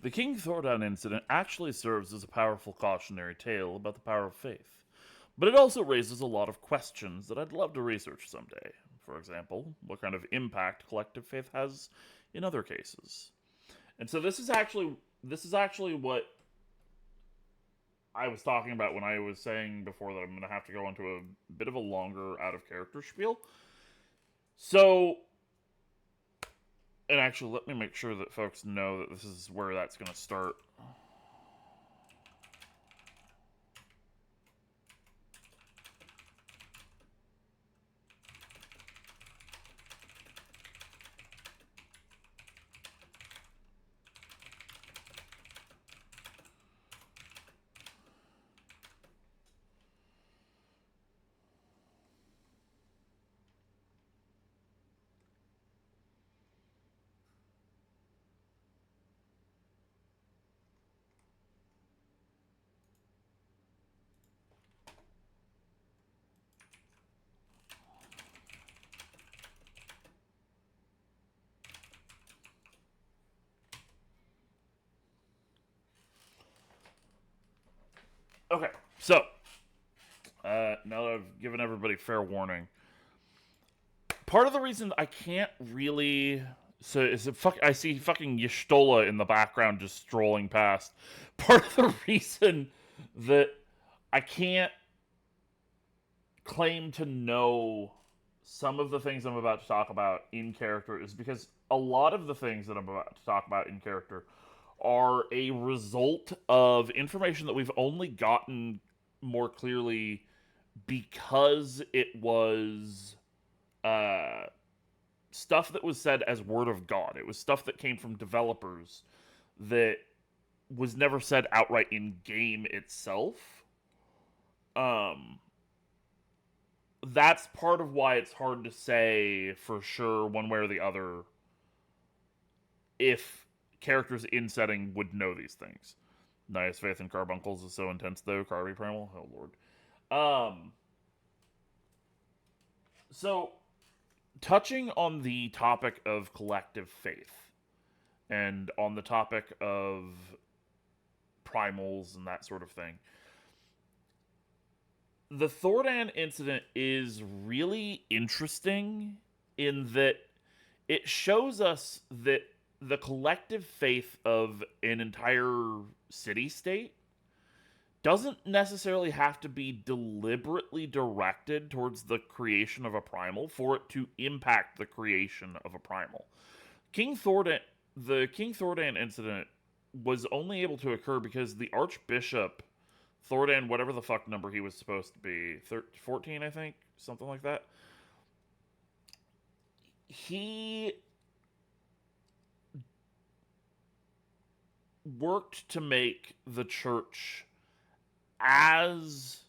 The King Thordan incident actually serves as a powerful cautionary tale about the power of faith, but it also raises a lot of questions that I'd love to research someday. For example, what kind of impact collective faith has in other cases. And so this is actually what I was talking about when I was saying before that I'm going to have to go into a bit of a longer out of character spiel. So, and actually, let me make sure that folks know that this is where that's going to start. Okay, so now that I've given everybody fair warning, part of the reason I can't really I see fucking Yshtola in the background just strolling past. Part of the reason that I can't claim to know some of the things I'm about to talk about in character is because a lot of the things that I'm about to talk about in character are a result of information that we've only gotten more clearly because it was uh, stuff that was said as word of God. It was stuff that came from developers that was never said outright in game itself. Um, that's part of why it's hard to say for sure one way or the other if characters in setting would know these things. Nice faith in carbuncles is so intense though. Carby primal, oh lord. So touching on the topic of collective faith and on the topic of primals and that sort of thing. The Thordan incident is really interesting in that it shows us that the collective faith of an entire city state doesn't necessarily have to be deliberately directed towards the creation of a primal for it to impact the creation of a primal. The King Thordan incident was only able to occur because the Archbishop Thordan, whatever the fuck number he was supposed to be, 14, I think, something like that. He worked to make the church as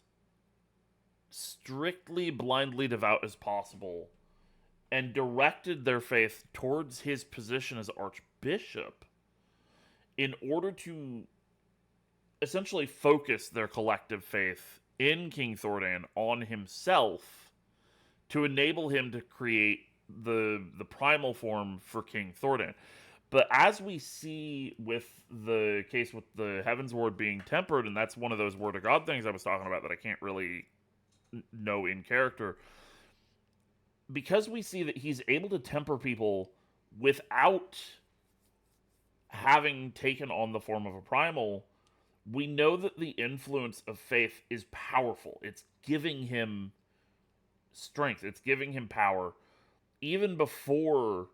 strictly blindly devout as possible and directed their faith towards his position as archbishop in order to essentially focus their collective faith in King Thordan on himself to enable him to create the primal form for King Thordan. But as we see with the case with the Heaven's Ward being tempered, and that's one of those Word of God things I was talking about that I can't really know in character, because we see that he's able to temper people without having taken on the form of a primal, we know that the influence of faith is powerful. It's giving him strength. It's giving him power even before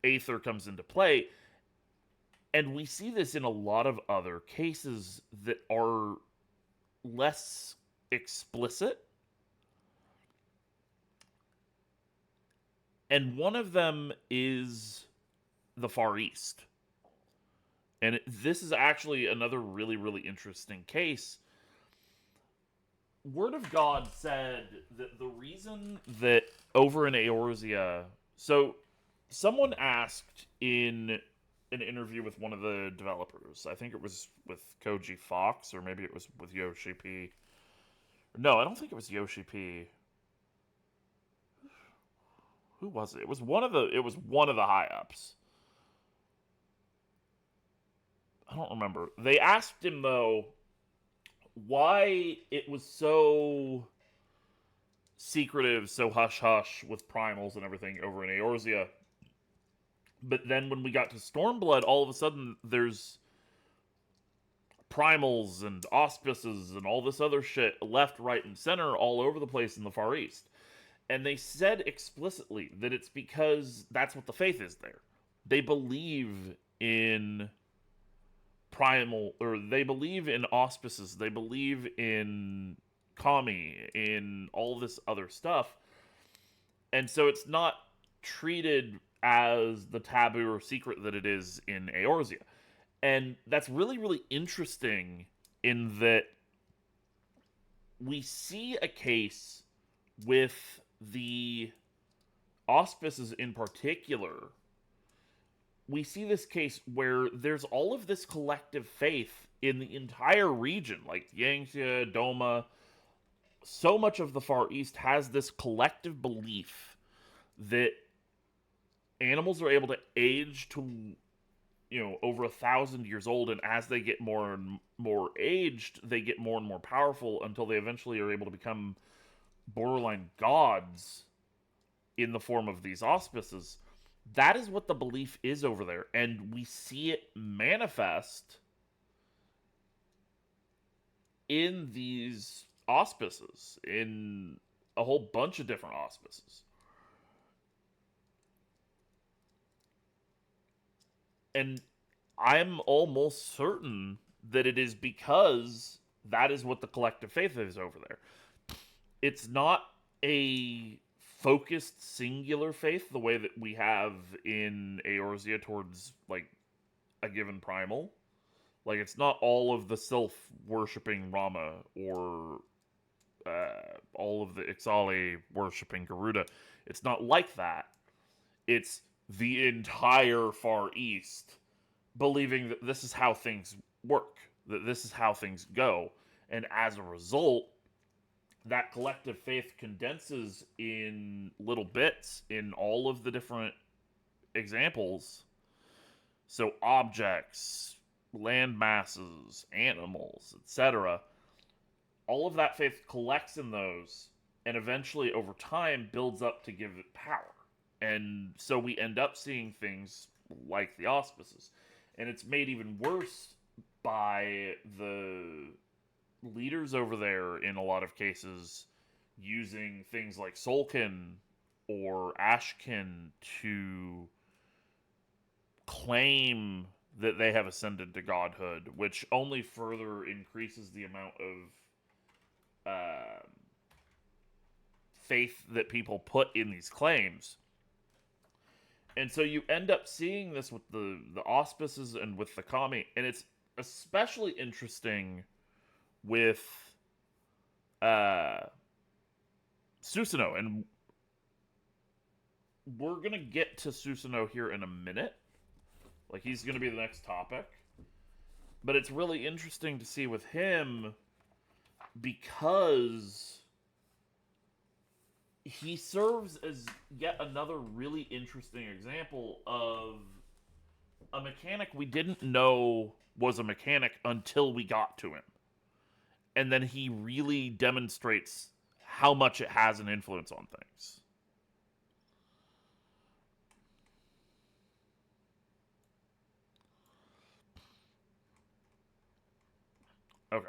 Aether comes into play. And we see this in a lot of other cases that are less explicit. And one of them is the Far East. And this is actually another really, really interesting case. Word of God said that the reason that over in Eorzea... So, someone asked in an interview with one of the developers, I think it was with Koji Fox, or maybe it was with Yoshi P. No, I don't think it was Yoshi P. Who was it? It was one of the high ups. I don't remember. They asked him though why it was so secretive, so hush hush with primals and everything over in Eorzea. But then when we got to Stormblood, all of a sudden there's primals and auspices and all this other shit left, right, and center all over the place in the Far East. And they said explicitly that it's because that's what the faith is there. They believe in primal, or they believe in auspices, they believe in kami, in all this other stuff. And so it's not treated as the taboo or secret that it is in Eorzea. And that's really, really interesting in that we see a case with the auspices in particular. We see this case where there's all of this collective faith in the entire region, like Yangtze, Doma. So much of the Far East has this collective belief that animals are able to age to over 1,000 years old, and as they get more and more aged, they get more and more powerful until they eventually are able to become borderline gods in the form of these auspices. That is what the belief is over there, and we see it manifest in these auspices, in a whole bunch of different auspices. And I'm almost certain that it is because that is what the collective faith is over there. It's not a focused singular faith the way that we have in Eorzea towards like a given primal. Like it's not all of the self-worshipping Rama or all of the Ixali worshipping Garuda. It's not like that. It's the entire Far East believing that this is how things work, that this is how things go. And as a result, that collective faith condenses in little bits in all of the different examples. So objects, land masses, animals, etc. All of that faith collects in those and eventually over time builds up to give it power. And so we end up seeing things like the auspices. And it's made even worse by the leaders over there in a lot of cases using things like Soulkin or Ashkin to claim that they have ascended to godhood, which only further increases the amount of faith that people put in these claims. And so you end up seeing this with the auspices and with the kami, and it's especially interesting with Susanoo, and we're gonna get to Susanoo here in a minute. Like he's gonna be the next topic, but it's really interesting to see with him because he serves as yet another really interesting example of a mechanic we didn't know was a mechanic until we got to him. And then he really demonstrates how much it has an influence on things. Okay.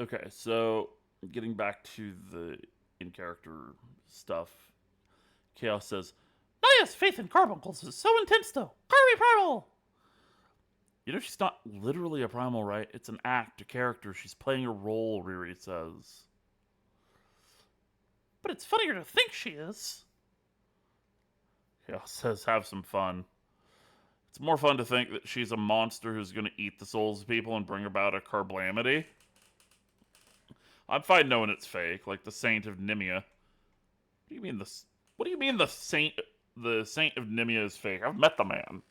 Okay, so getting back to the in character stuff, Chaos says, Naya's faith in carbuncles is so intense, though. Kirby Primal! "You know, she's not literally a primal, right? It's an act, a character. She's playing a role," Riri says. But it's funnier to think she is. Chaos says, "Have some fun." It's more fun to think that she's a monster who's going to eat the souls of people and bring about a carblamity. I'm fine knowing it's fake, like the Saint of Nimia. What do you mean What do you mean the Saint of Nimia is fake? I've met the man.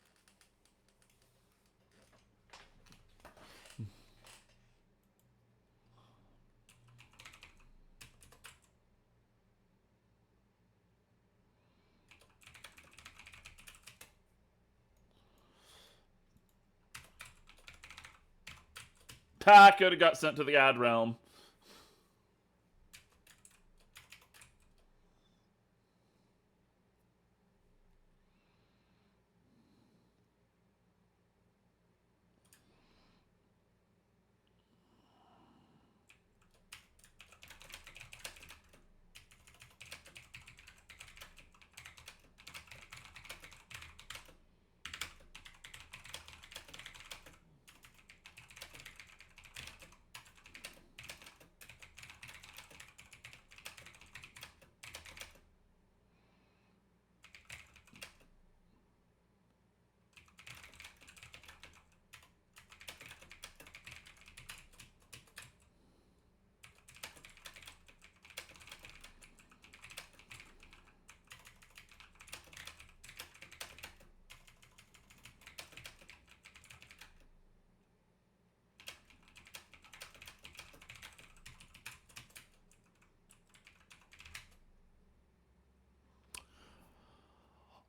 I could have got sent to the ad realm.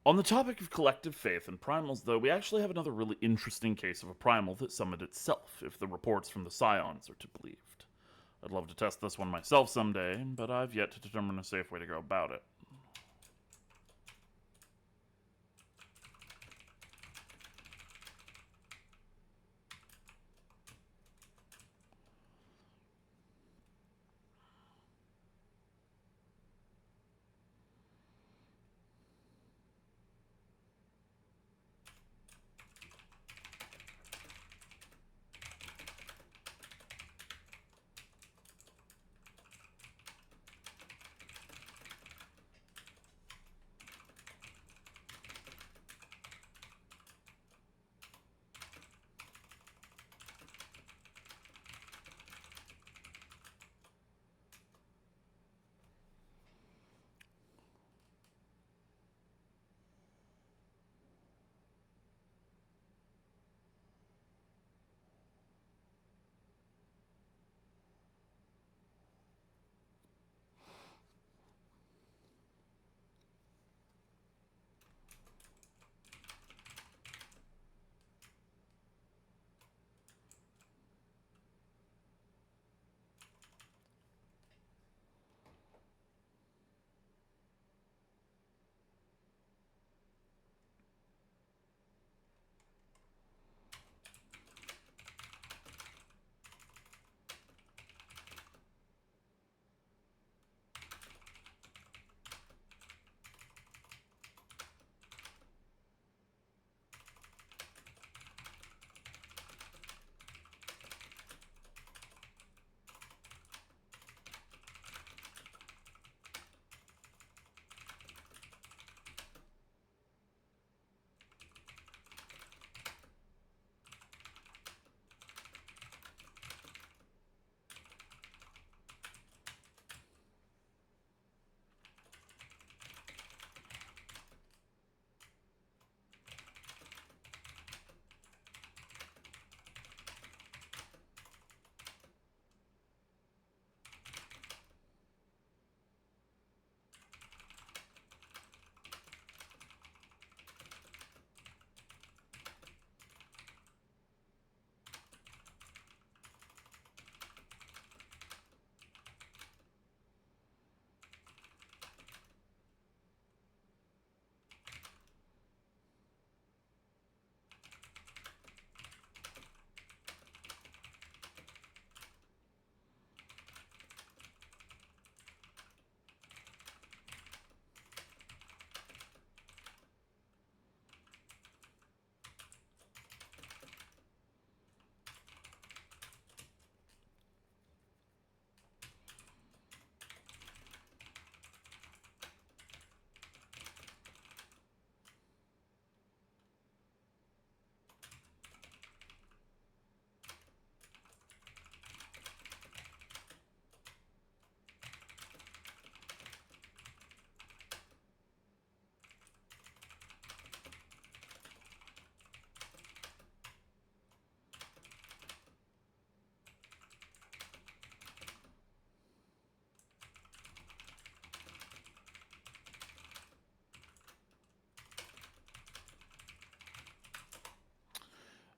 On the topic of collective faith and primals, though, we actually have another really interesting case of a primal that summoned itself, if the reports from the Scions are to be believed. I'd love to test this one myself someday, but I've yet to determine a safe way to go about it.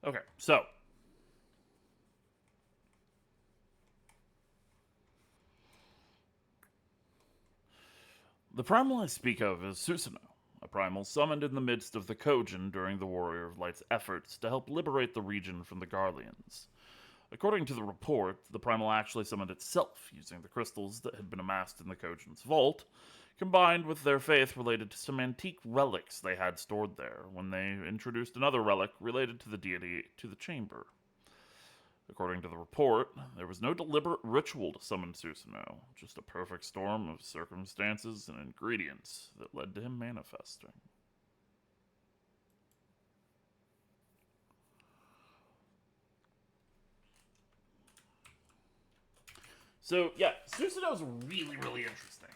Okay, so the primal I speak of is Susanoo, a primal summoned in the midst of the Kojin during the Warrior of Light's efforts to help liberate the region from the Garleans. According to the report, the primal actually summoned itself using the crystals that had been amassed in the Kojin's vault, combined with their faith related to some antique relics they had stored there when they introduced another relic related to the deity to the chamber. According to the report, there was no deliberate ritual to summon Susanoo, just a perfect storm of circumstances and ingredients that led to him manifesting. So, yeah, Susanoo is really, really interesting.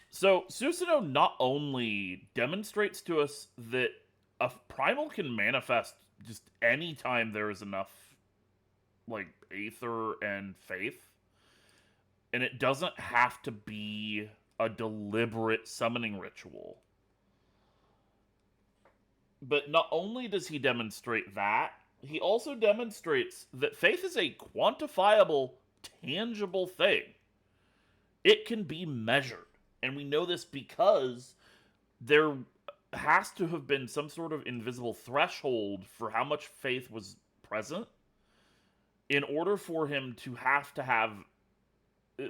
So, Susanoo not only demonstrates to us that a primal can manifest just anytime there is enough, like, aether and faith, and it doesn't have to be a deliberate summoning ritual. But not only does he demonstrate that, he also demonstrates that faith is a quantifiable, tangible thing. It can be measured. And we know this because there has to have been some sort of invisible threshold for how much faith was present in order for him to have,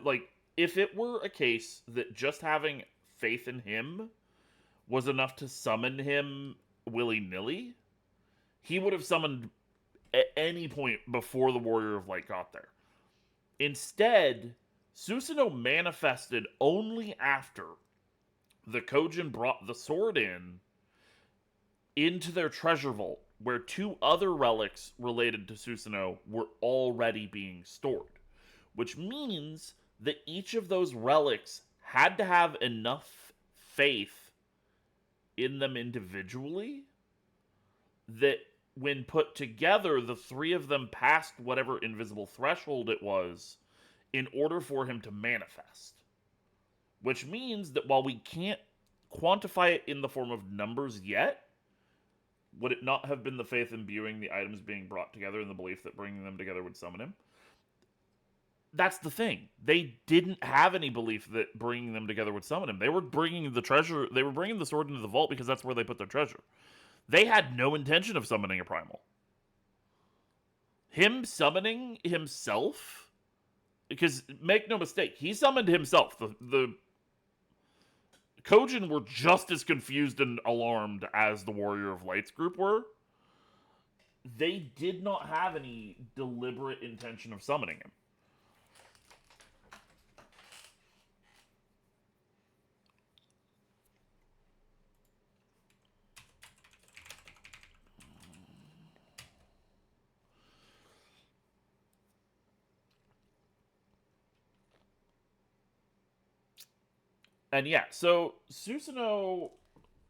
like, if it were a case that just having faith in him was enough to summon him willy-nilly, he would have summoned at any point before the Warrior of Light got there. Instead, Susanoo manifested only after the Kojin brought the sword into their treasure vault, where two other relics related to Susanoo were already being stored. Which means that each of those relics had to have enough faith in them individually that when put together, the three of them passed whatever invisible threshold it was in order for him to manifest. Which means that while we can't quantify it in the form of numbers yet, would it not have been the faith imbuing the items being brought together and the belief that bringing them together would summon him? That's the thing. They didn't have any belief that bringing them together would summon him. They were bringing the treasure, they were bringing the sword into the vault because that's where they put their treasure. They had no intention of summoning a primal. Him summoning himself, because make no mistake, he summoned himself. The Kojin were just as confused and alarmed as the Warrior of Light's group were. They did not have any deliberate intention of summoning him. And yeah, so Susanoo,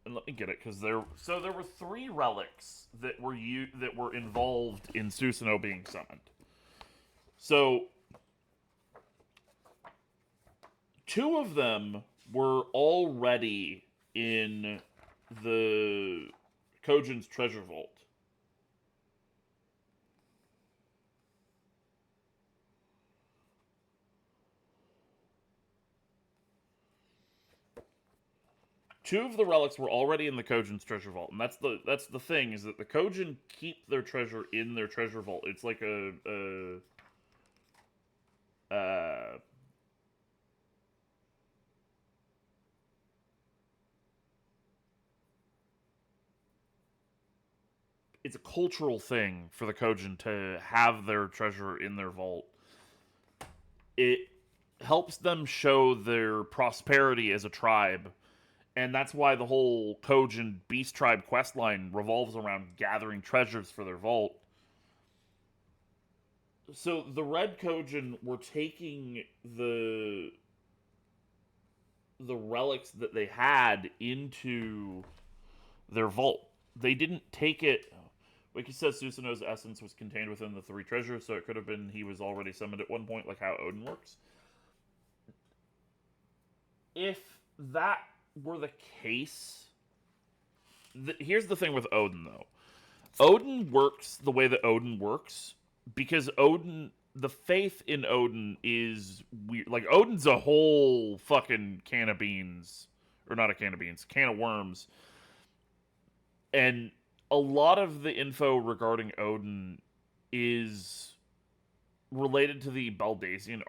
and let me get it because there were three relics that were involved in Susanoo being summoned. So two of them were already in the Kojin's treasure vault. Two of the relics were already in the Kojin's treasure vault, and that's the thing, is that the Kojin keep their treasure in their treasure vault. It's like it's a cultural thing for the Kojin to have their treasure in their vault. It helps them show their prosperity as a tribe. And that's why the whole Kojin Beast Tribe questline revolves around gathering treasures for their vault. So the Red Kojin were taking the relics that they had into their vault. They didn't take it. Like he says, Susanoo's essence was contained within the three treasures, so it could have been he was already summoned at one point, like how Odin works. If that were the case, here's the thing with Odin, though. Odin works the way that Odin works because Odin, the faith in Odin is weird. Like Odin's a whole fucking can of beans, or not a can of beans, can of worms, and a lot of the info regarding Odin is related to the Baldasian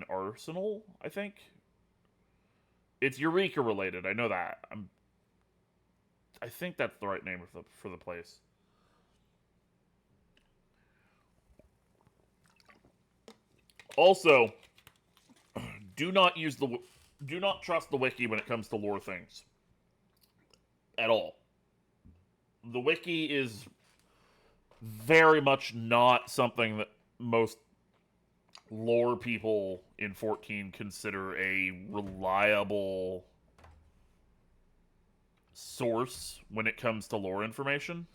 arsenal. I think it's Eureka related. I know that. I think that's the right name for the place. Also, do not use the do not trust the wiki when it comes to lore things at all. The wiki is very much not something that most lore people in 14 consider a reliable source when it comes to lore information.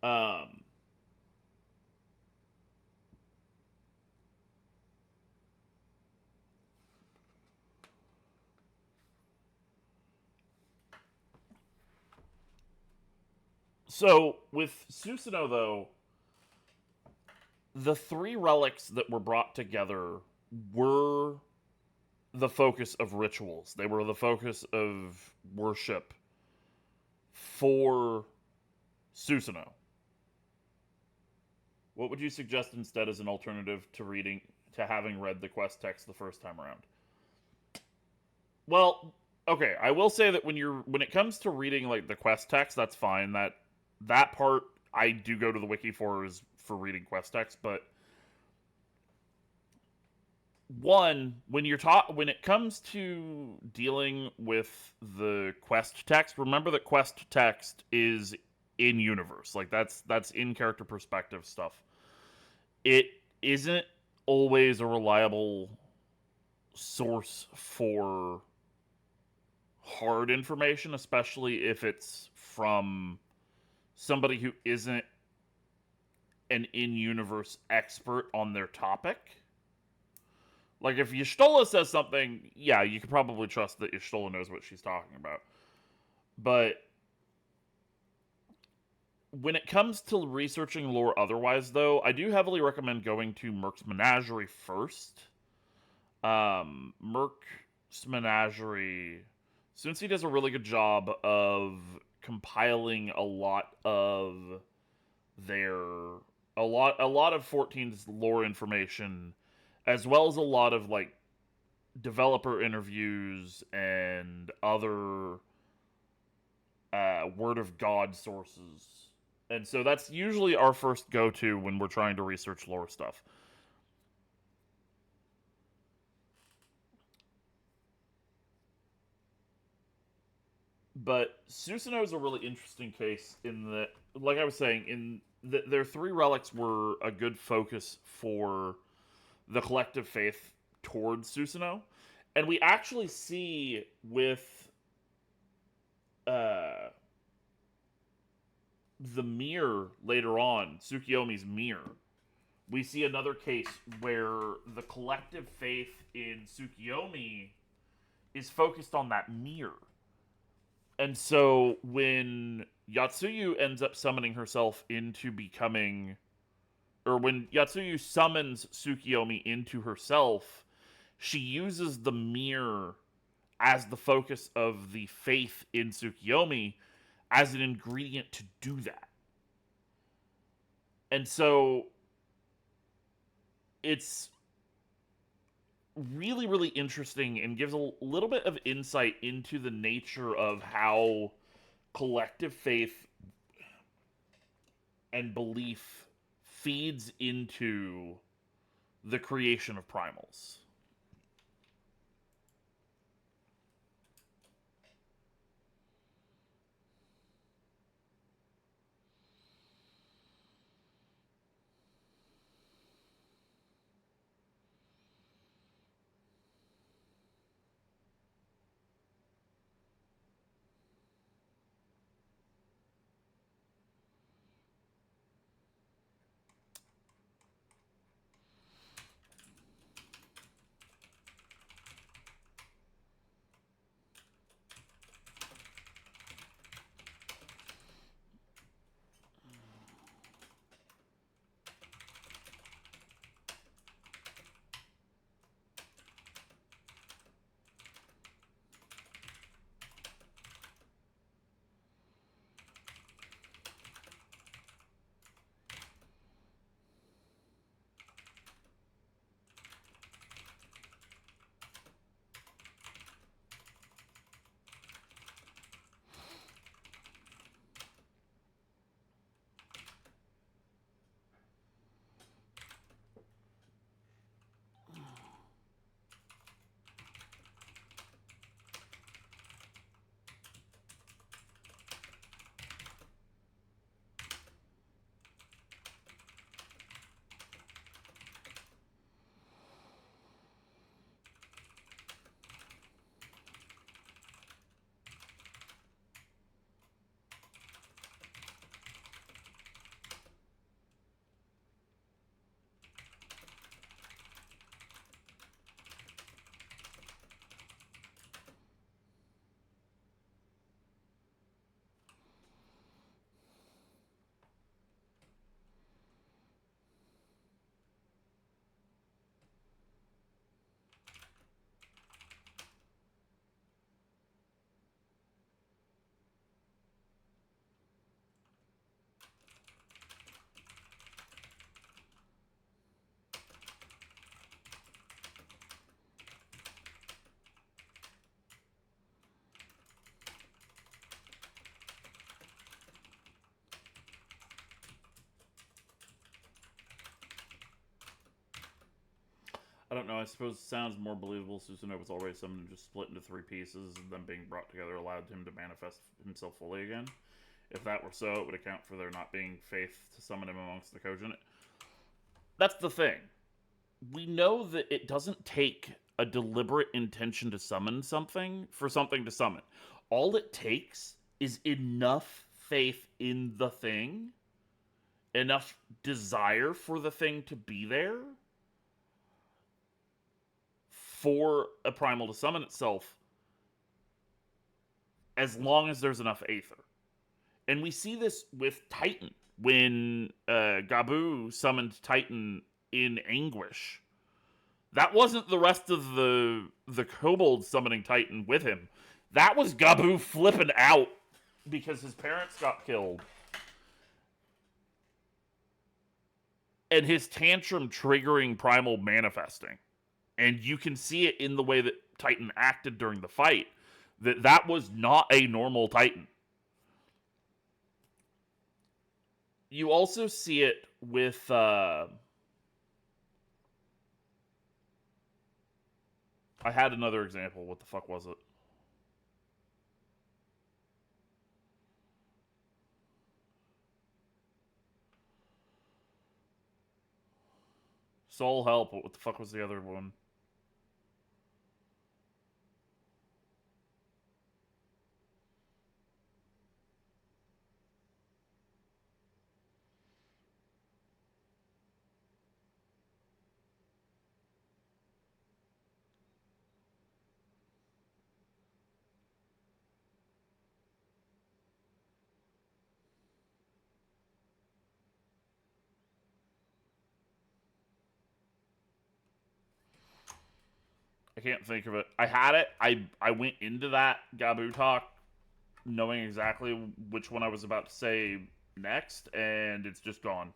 Um, so with Susanoo though, the three relics that were brought together were the focus of rituals. They were the focus of worship for Susanoo. What would you suggest instead as an alternative to having read the quest text the first time around? Well, okay, I will say that when it comes to reading like the quest text, that's fine. That part I do go to the wiki for is for reading quest text, but one, when it comes to dealing with the quest text, remember that quest text is in universe. Like that's in character perspective stuff. It isn't always a reliable source for hard information, especially if it's from somebody who isn't an in-universe expert on their topic. Like if Y'shtola says something, yeah, you could probably trust that Y'shtola knows what she's talking about. But when it comes to researching lore otherwise, though, I do heavily recommend going to Merc's Menagerie first. Merc's Menagerie, since he does a really good job of compiling their a lot of 14's lore information, as well as a lot of like developer interviews and other word of God sources. And so that's usually our first go to when we're trying to research lore stuff. But Susanoo is a really interesting case in that, like I was saying, in that their three relics were a good focus for the collective faith towards Susanoo. And we actually see with uh, the mirror later on, Tsukiyomi's mirror, we see another case where the collective faith in Tsukiyomi is focused on that mirror. And so when Yotsuyu ends up summoning herself into becoming, or when Yotsuyu summons Tsukiyomi into herself, she uses the mirror as the focus of the faith in Tsukiyomi as an ingredient to do that. And so it's really, really interesting and gives a little bit of insight into the nature of how collective faith and belief feeds into the creation of primals. I don't know. I suppose it sounds more believable. Susanoo was already summoned and just split into three pieces, and then being brought together allowed him to manifest himself fully again. If that were so, it would account for there not being faith to summon him amongst the Kojin. That's the thing. We know that it doesn't take a deliberate intention to summon something for something to summon. All it takes is enough faith in the thing, enough desire for the thing to be there for a primal to summon itself, as long as there's enough aether. And we see this with Titan when Gabu summoned Titan in anguish. That wasn't the rest of the kobolds summoning Titan with him. That was Gabu flipping out because his parents got killed. And his tantrum triggering primal manifesting. And you can see it in the way that Titan acted during the fight. That was not a normal Titan. You also see it with I had another example. What the fuck was it? Soul Help. What the fuck was the other one? I can't think of it. I had it. I went into that Gabu talk knowing exactly which one I was about to say next, and it's just gone.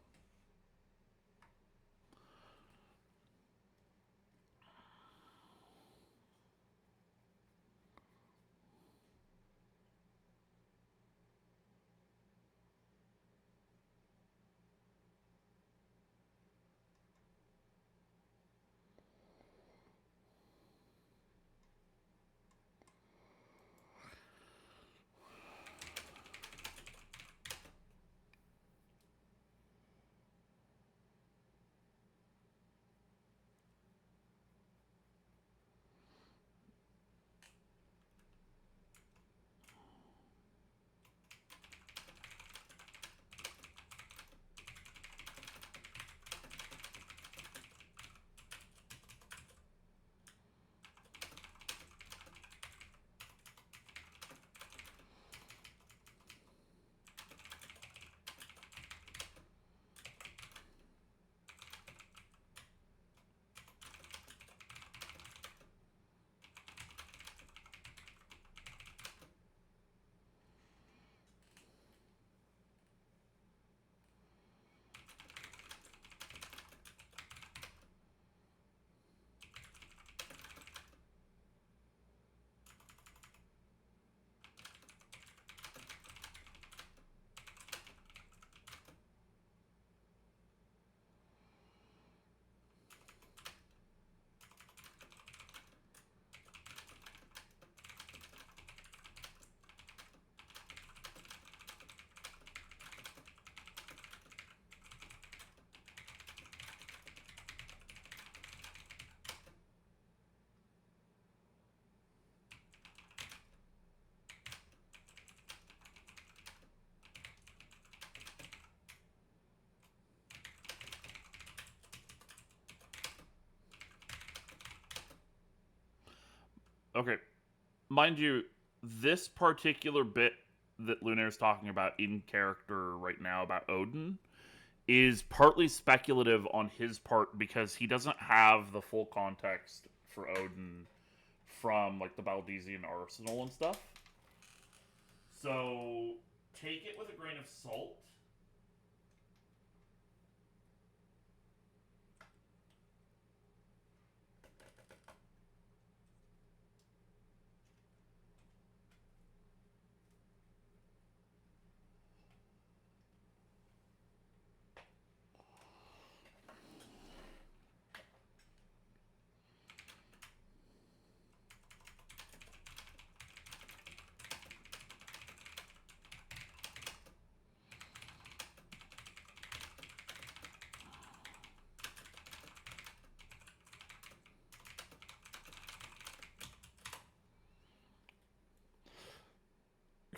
Okay, mind you, this particular bit that Lunaire's talking about in character right now about Odin is partly speculative on his part because he doesn't have the full context for Odin from like the Baldesian arsenal and stuff. So take it with a grain of salt.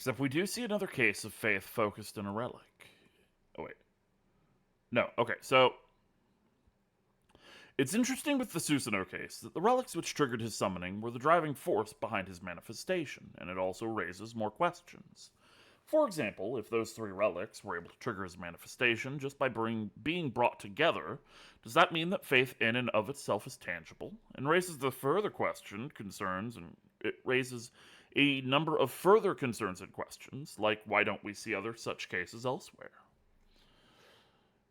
Except we do see another case of faith focused in a relic. Oh, wait. No, okay, so it's interesting with the Susanoo case that the relics which triggered his summoning were the driving force behind his manifestation, and it also raises more questions. For example, if those three relics were able to trigger his manifestation just by being brought together, does that mean that faith in and of itself is tangible? And raises the further question, concerns, and it raises a number of further concerns and questions, like why don't we see other such cases elsewhere?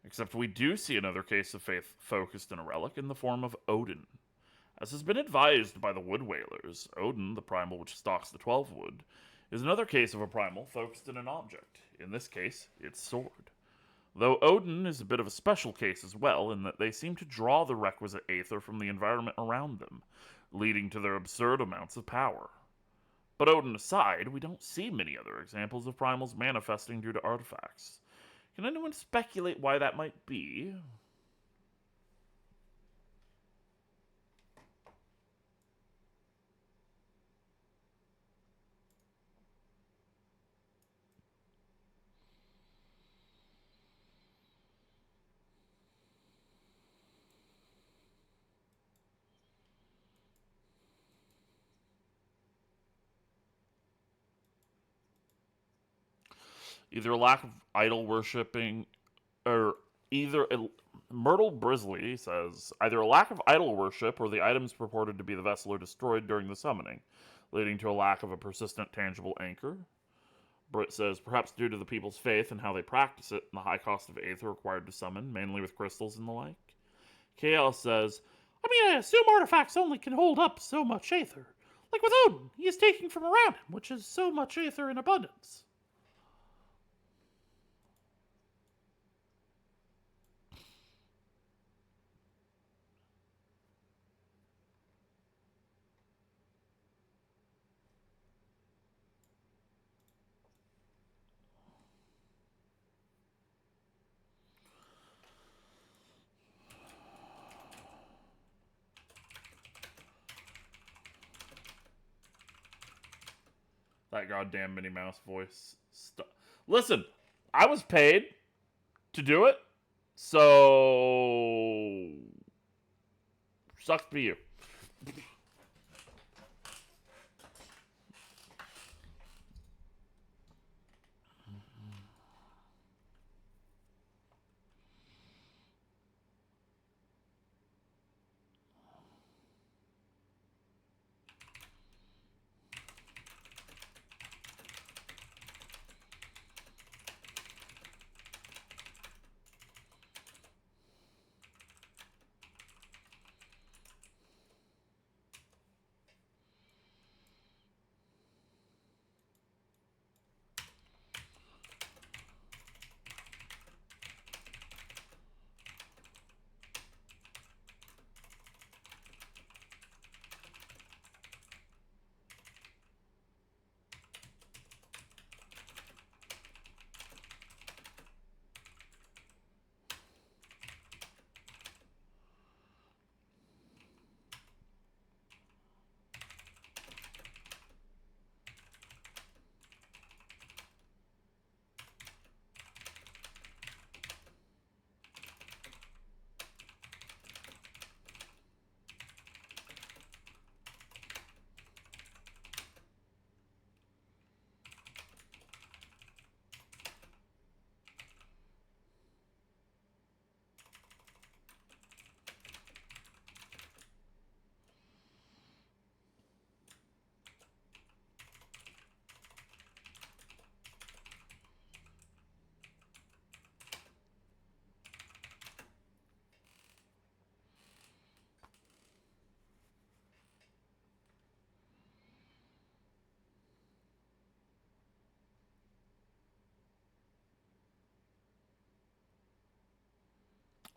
Except we do see another case of faith focused in a relic in the form of Odin. As has been advised by the Wood Whalers, Odin, the primal which stalks the 12 wood, is another case of a primal focused in an object. In this case, its sword. Though Odin is a bit of a special case as well, in that they seem to draw the requisite aether from the environment around them, leading to their absurd amounts of power. But Odin aside, we don't see many other examples of primals manifesting due to artifacts. Can anyone speculate why that might be? Either a lack of idol worshipping, or either Myrtle Brisley says either a lack of idol worship or the items purported to be the vessel are destroyed during the summoning, leading to a lack of a persistent, tangible anchor. Britt says perhaps due to the people's faith and how they practice it, and the high cost of aether required to summon, mainly with crystals and the like. KL says, I mean, I assume artifacts only can hold up so much aether. Like with Odin, he is taking from around him, which is so much aether in abundance. that goddamn Minnie Mouse voice. Listen, I was paid to do it, so sucks to be you.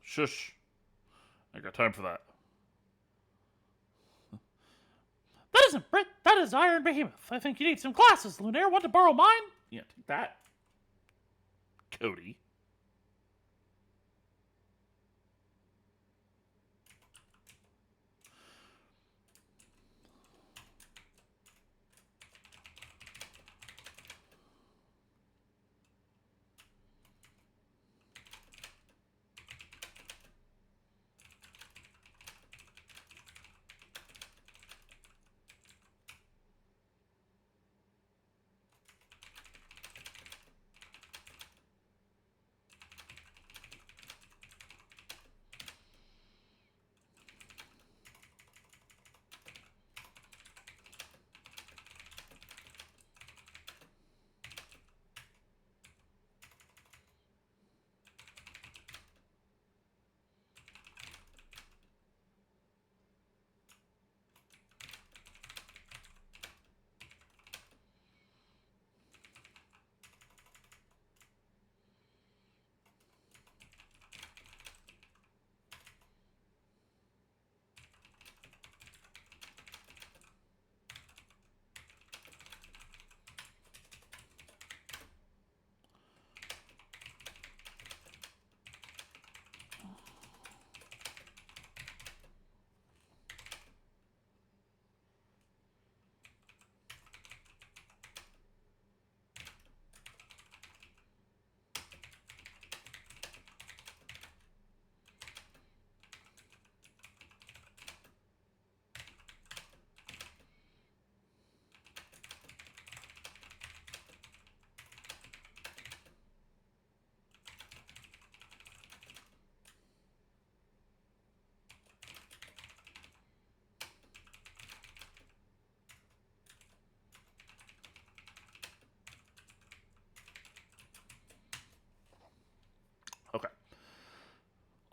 Shush. I got time for that. That isn't Brit, that is Iron Behemoth. I think you need some glasses, Lunaire. Want to borrow mine? Yeah, take that, Cody.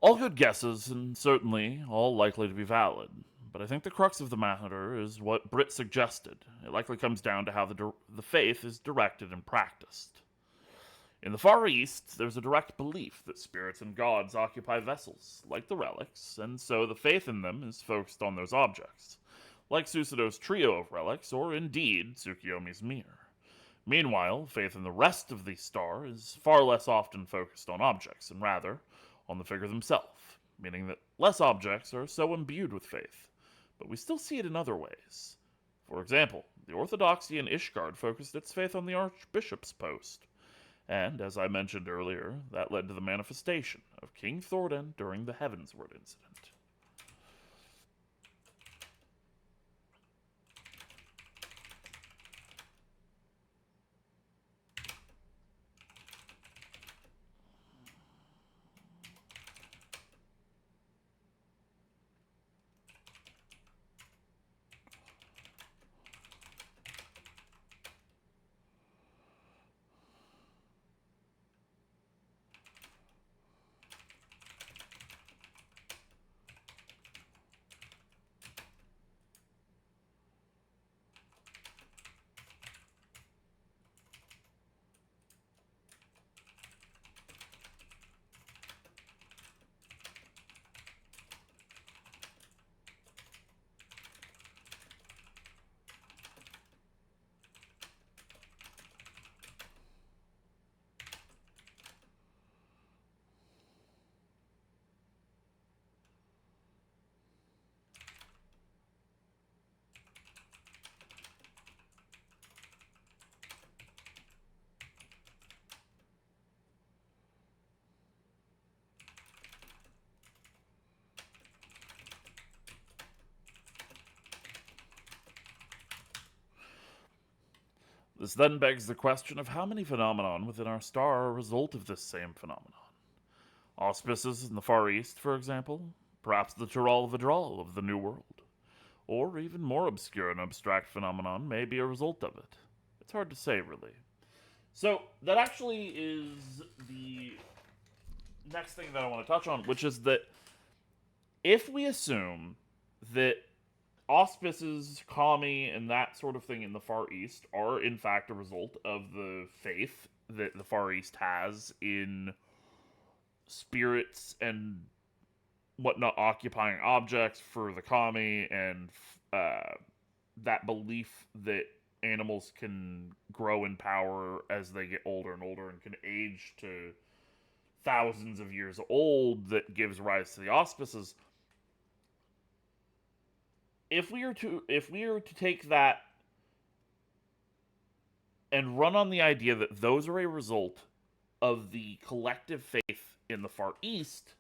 All good guesses, and certainly all likely to be valid. But I think the crux of the matter is what Britt suggested. It likely comes down to how the faith is directed and practiced. In the Far East, there's a direct belief that spirits and gods occupy vessels, like the relics, and so the faith in them is focused on those objects, like Susado's trio of relics, or indeed Tsukiyomi's mirror. Meanwhile, faith in the rest of the star is far less often focused on objects, and rather on the figure themselves, meaning that less objects are so imbued with faith, but we still see it in other ways. For example, the Orthodoxy in Ishgard focused its faith on the Archbishop's post, and, as I mentioned earlier, that led to the manifestation of King Thordan during the Heavensward incident. This then begs the question of how many phenomena within our star are a result of this same phenomenon. Auspices in the Far East, for example, perhaps the Tiral Vidral of the New World, or even more obscure and abstract phenomenon may be a result of it. It's hard to say, really. So, that actually is the next thing that I want to touch on, which is that if we assume that auspices, kami, and that sort of thing in the Far East are in fact a result of the faith that the Far East has in spirits and whatnot occupying objects for the kami, and that belief that animals can grow in power as they get older and older and can age to thousands of years old, that gives rise to the auspices. If we are to take that and run on the idea that those are a result of the collective faith in the Far East,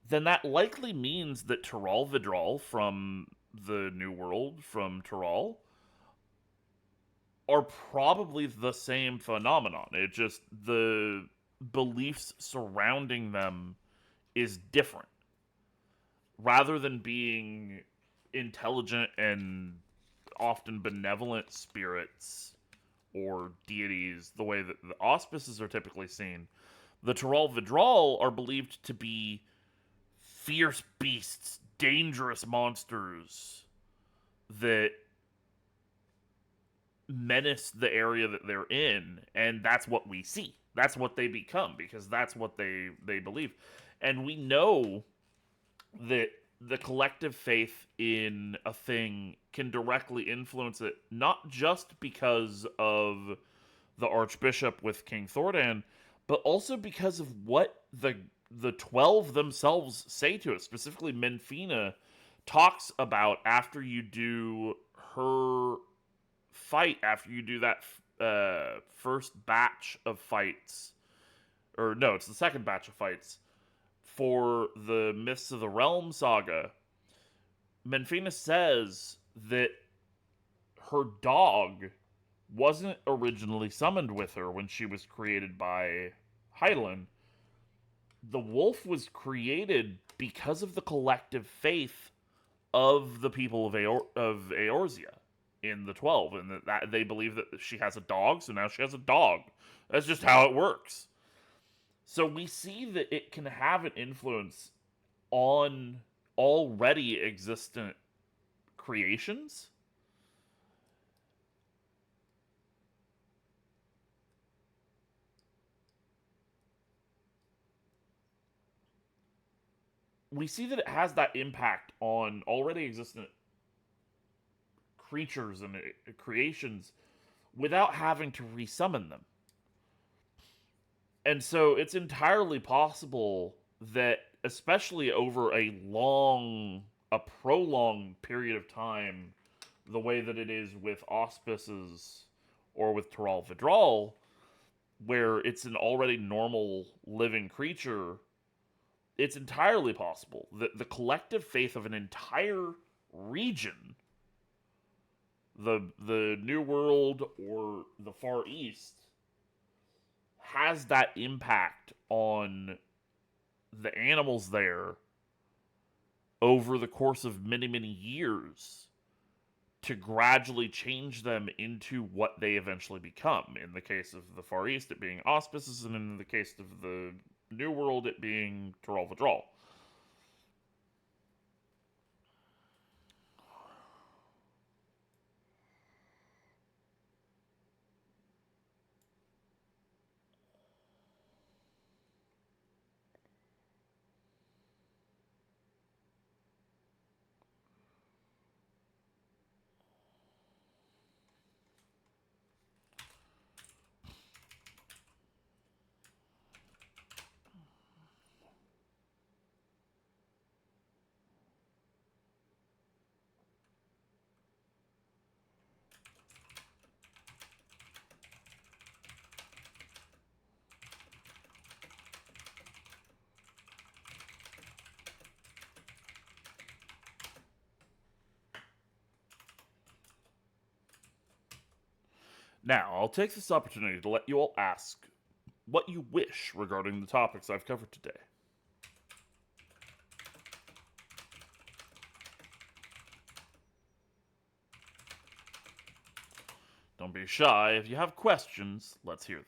then that likely means that Tiral Vidral from the New World, from Tiral, are probably the same phenomenon. It just, the beliefs surrounding them is different. Rather than being intelligent and often benevolent spirits or deities, the way that the auspices are typically seen, the Tiral Vidral are believed to be fierce beasts, dangerous monsters that menace the area that they're in, and that's what we see. That's what they become, because that's what they believe. And we know that the collective faith in a thing can directly influence it, not just because of the Archbishop with King Thordan, but also because of what the 12 themselves say to it. Specifically, Menfina talks about after you do her fight, after you do that first batch of fights, or no, it's the second batch of fights, for the Myths of the Realm saga, Menfina says that her dog wasn't originally summoned with her when she was created by Hydaelyn. The wolf was created because of the collective faith of the people of Eorzea in the 12, and that they believe that she has a dog, so now she has a dog. That's just how it works. So we see that it can have an influence on already existent creations. We see that it has that impact on already existent creatures and creations without having to resummon them. And so it's entirely possible that, especially over a prolonged period of time, the way that it is with auspices or with Teral Vidral, where it's an already normal living creature, it's entirely possible that the collective faith of an entire region, the New World or the Far East, has that impact on the animals there over the course of many, many years to gradually change them into what they eventually become. In the case of the Far East, it being auspices, and in the case of the New World, it being Teral Vidral. Now, I'll take this opportunity to let you all ask what you wish regarding the topics I've covered today. Don't be shy. If you have questions, let's hear them.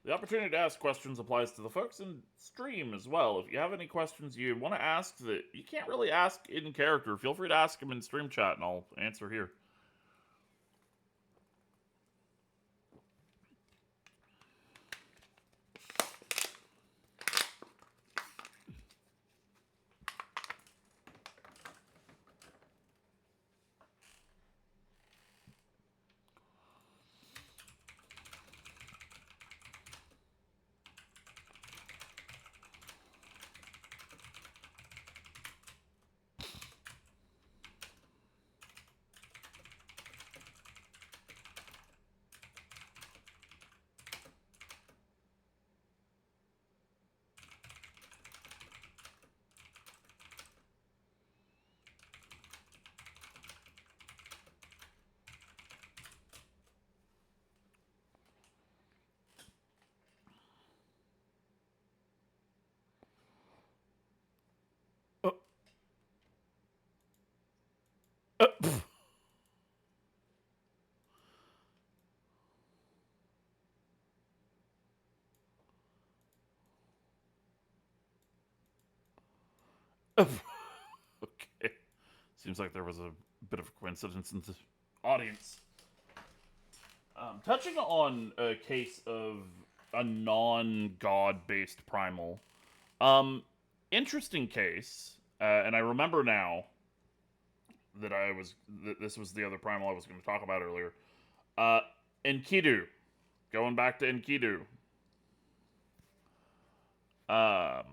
The opportunity to ask questions applies to the folks in stream as well. If you have any questions you want to ask that you can't really ask in character, feel free to ask them in stream chat and I'll answer here. Okay. Seems like there was a bit of a coincidence in the audience. Touching on a case of a non-god based primal. Um, Interesting case, and I remember now that this was the other primal I was going to talk about earlier. Uh, Enkidu. Going back to Enkidu. Um,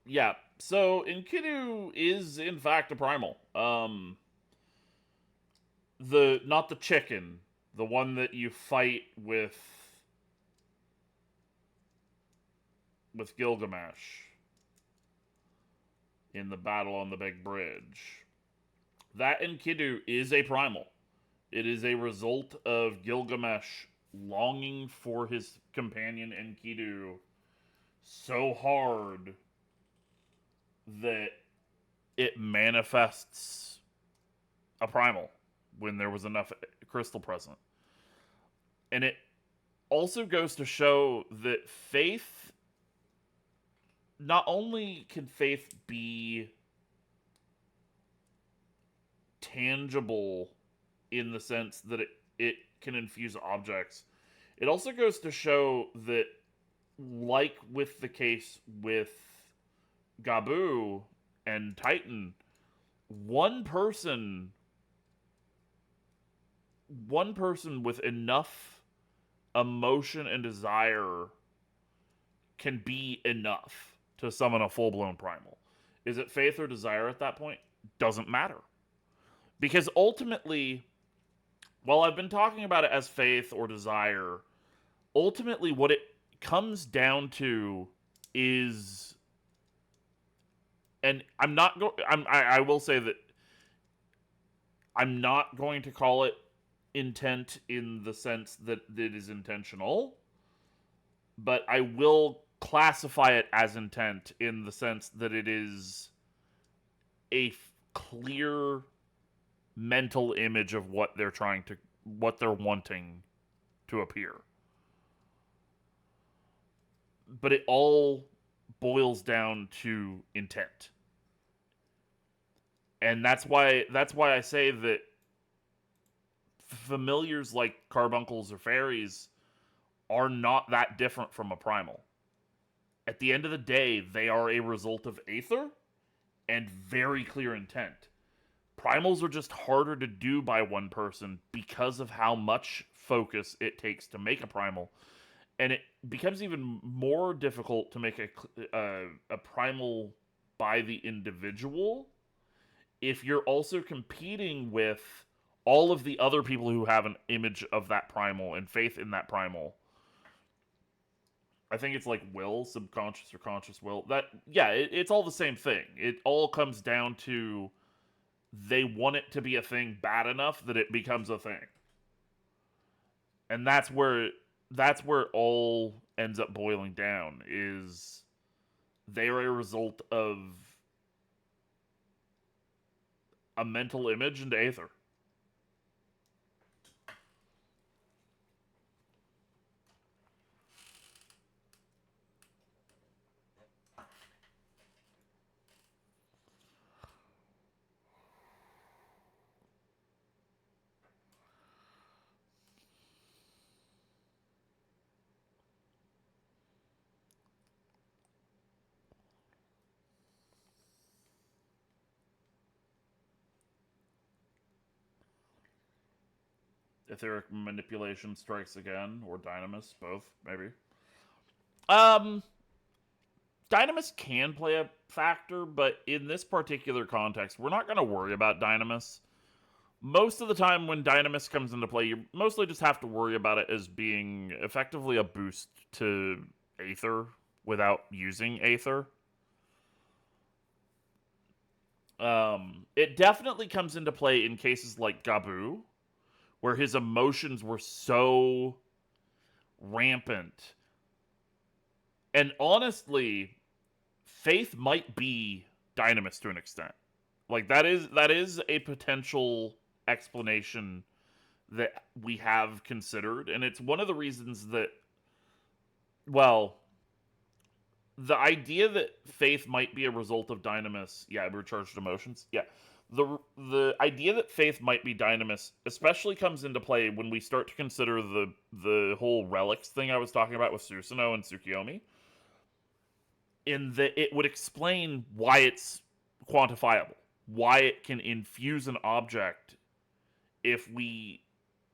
yeah. So Enkidu is in fact a primal. The not the chicken, the one that you fight with Gilgamesh in the battle on the big bridge. That Enkidu is a primal. It is a result of Gilgamesh longing for his companion Enkidu so hard that it manifests a primal when there was enough crystal present. And it also goes to show that faith, not only can faith be tangible in the sense that it can infuse objects, it also goes to show that, like with the case with Gabu and Titan, one person one person with enough emotion and desire can be enough to summon a full-blown primal. Is it faith or desire at that point? Doesn't matter. Because ultimately, while I've been talking about it as faith or desire, ultimately what it comes down to is, and I'm not going. I will say that I'm not going to call it intent in the sense that it is intentional, but I will classify it as intent in the sense that it is a clear mental image of what they're wanting to appear. But it all boils down to intent. And that's why I say that familiars like carbuncles or fairies are not that different from a primal. At the end of the day, they are a result of aether and very clear intent. Primals are just harder to do by one person because of how much focus it takes to make a primal. And it becomes even more difficult to make a primal by the individual if you're also competing with all of the other people who have an image of that primal and faith in that primal. I think it's like will, subconscious or conscious will. It's all the same thing. It all comes down to they want it to be a thing bad enough that it becomes a thing. And that's where it all ends up boiling down, is they are a result of a mental image and aether. Etheric manipulation strikes again, or Dynamis, both, maybe. Um, Dynamis can play a factor, but in this particular context, we're not going to worry about Dynamis. Most of the time when Dynamis comes into play, you mostly just have to worry about it as being effectively a boost to Aether without using Aether. It definitely comes into play in cases like Gabu, where his emotions were so rampant. And honestly, Faith might be Dynamis to an extent. Like that is a potential explanation that we have considered, and it's one of the reasons that well, the idea that faith might be a result of dynamis, yeah, recharged emotions, yeah. The idea that faith might be dynamis especially comes into play when we start to consider the whole relics thing I was talking about with Susanoo and Tsukiyomi, in that it would explain why it's quantifiable, why it can infuse an object if we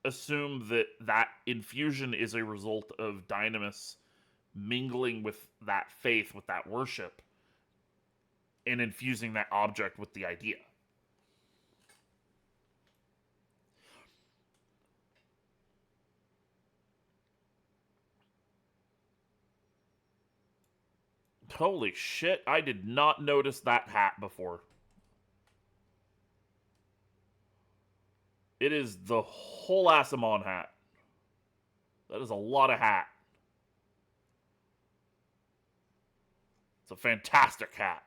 assume that that infusion is a result of dynamis mingling with that faith, with that worship, and infusing that object with the idea. Holy shit, I did not notice that hat before. It is the whole Asamon hat. That is a lot of hat. It's a fantastic hat.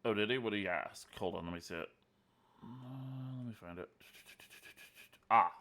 Oh, did he? What did he ask? Hold on, let me see it. Let me find it. Ah.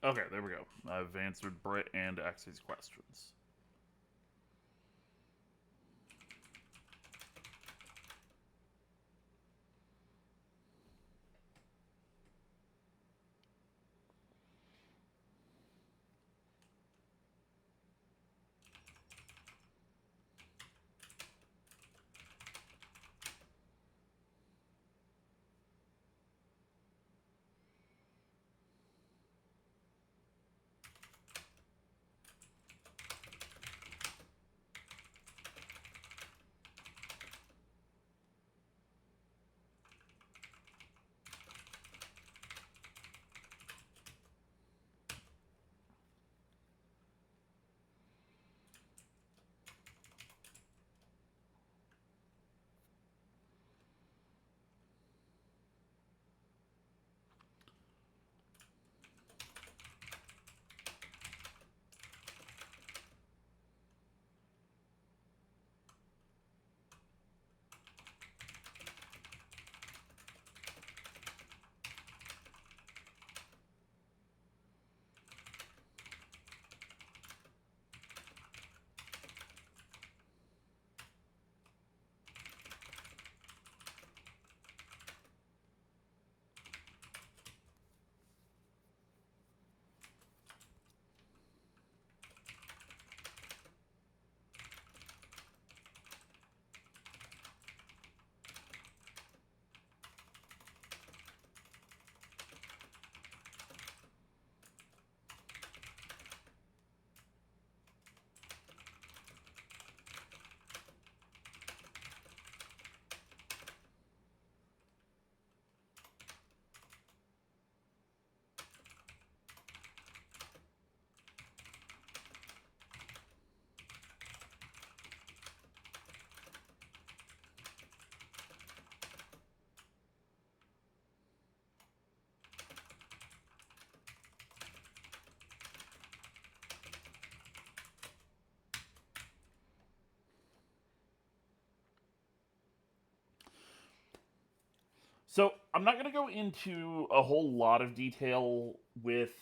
Okay, there we go. I've answered Britt and X's questions. So I'm not going to go into a whole lot of detail with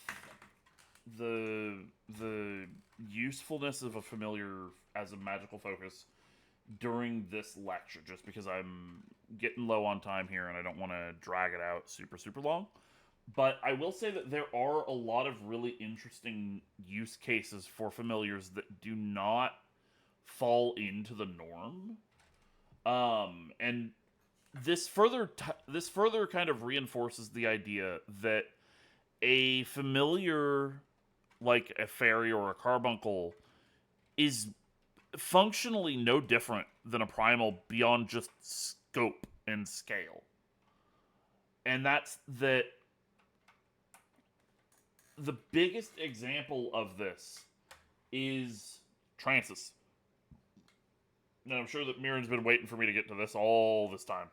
the the usefulness of a familiar as a magical focus during this lecture, just because I'm getting low on time here and I don't want to drag it out super long. But I will say that there are a lot of really interesting use cases for familiars that do not fall into the norm. And this further kind of reinforces the idea that a familiar like a fairy or a carbuncle is functionally no different than a primal beyond just scope and scale. And that's that the biggest example of this is Trances. And I'm sure that Mirren's been waiting for me to get to this all this time.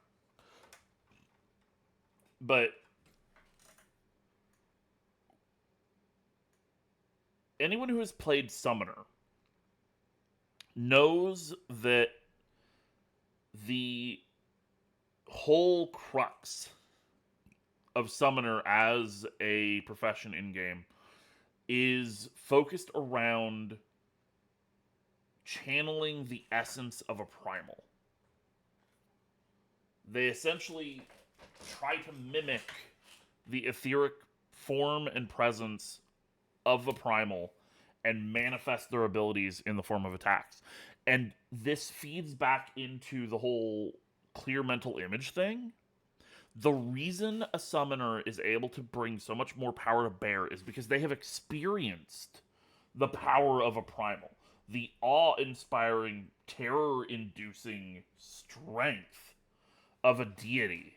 But anyone who has played Summoner knows that the whole crux of Summoner as a profession in game is focused around channeling the essence of a primal. They essentially try to mimic the etheric form and presence of a primal and manifest their abilities in the form of attacks. And this feeds back into the whole clear mental image thing. The reason a summoner is able to bring so much more power to bear is because they have experienced the power of a primal, the awe-inspiring, terror-inducing strength of a deity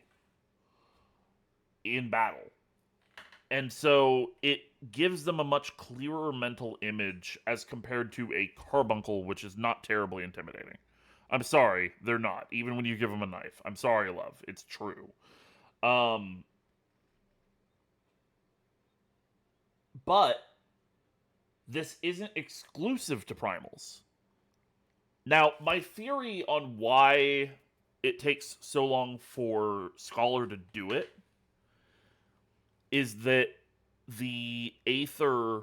in battle. And so it gives them a much clearer mental image as compared to a carbuncle, which is not terribly intimidating. I'm sorry, they're not. Even when you give them a knife. I'm sorry, love. It's true. But this isn't exclusive to primals. Now, my theory on why it takes so long for Scholar to do it is that the Aether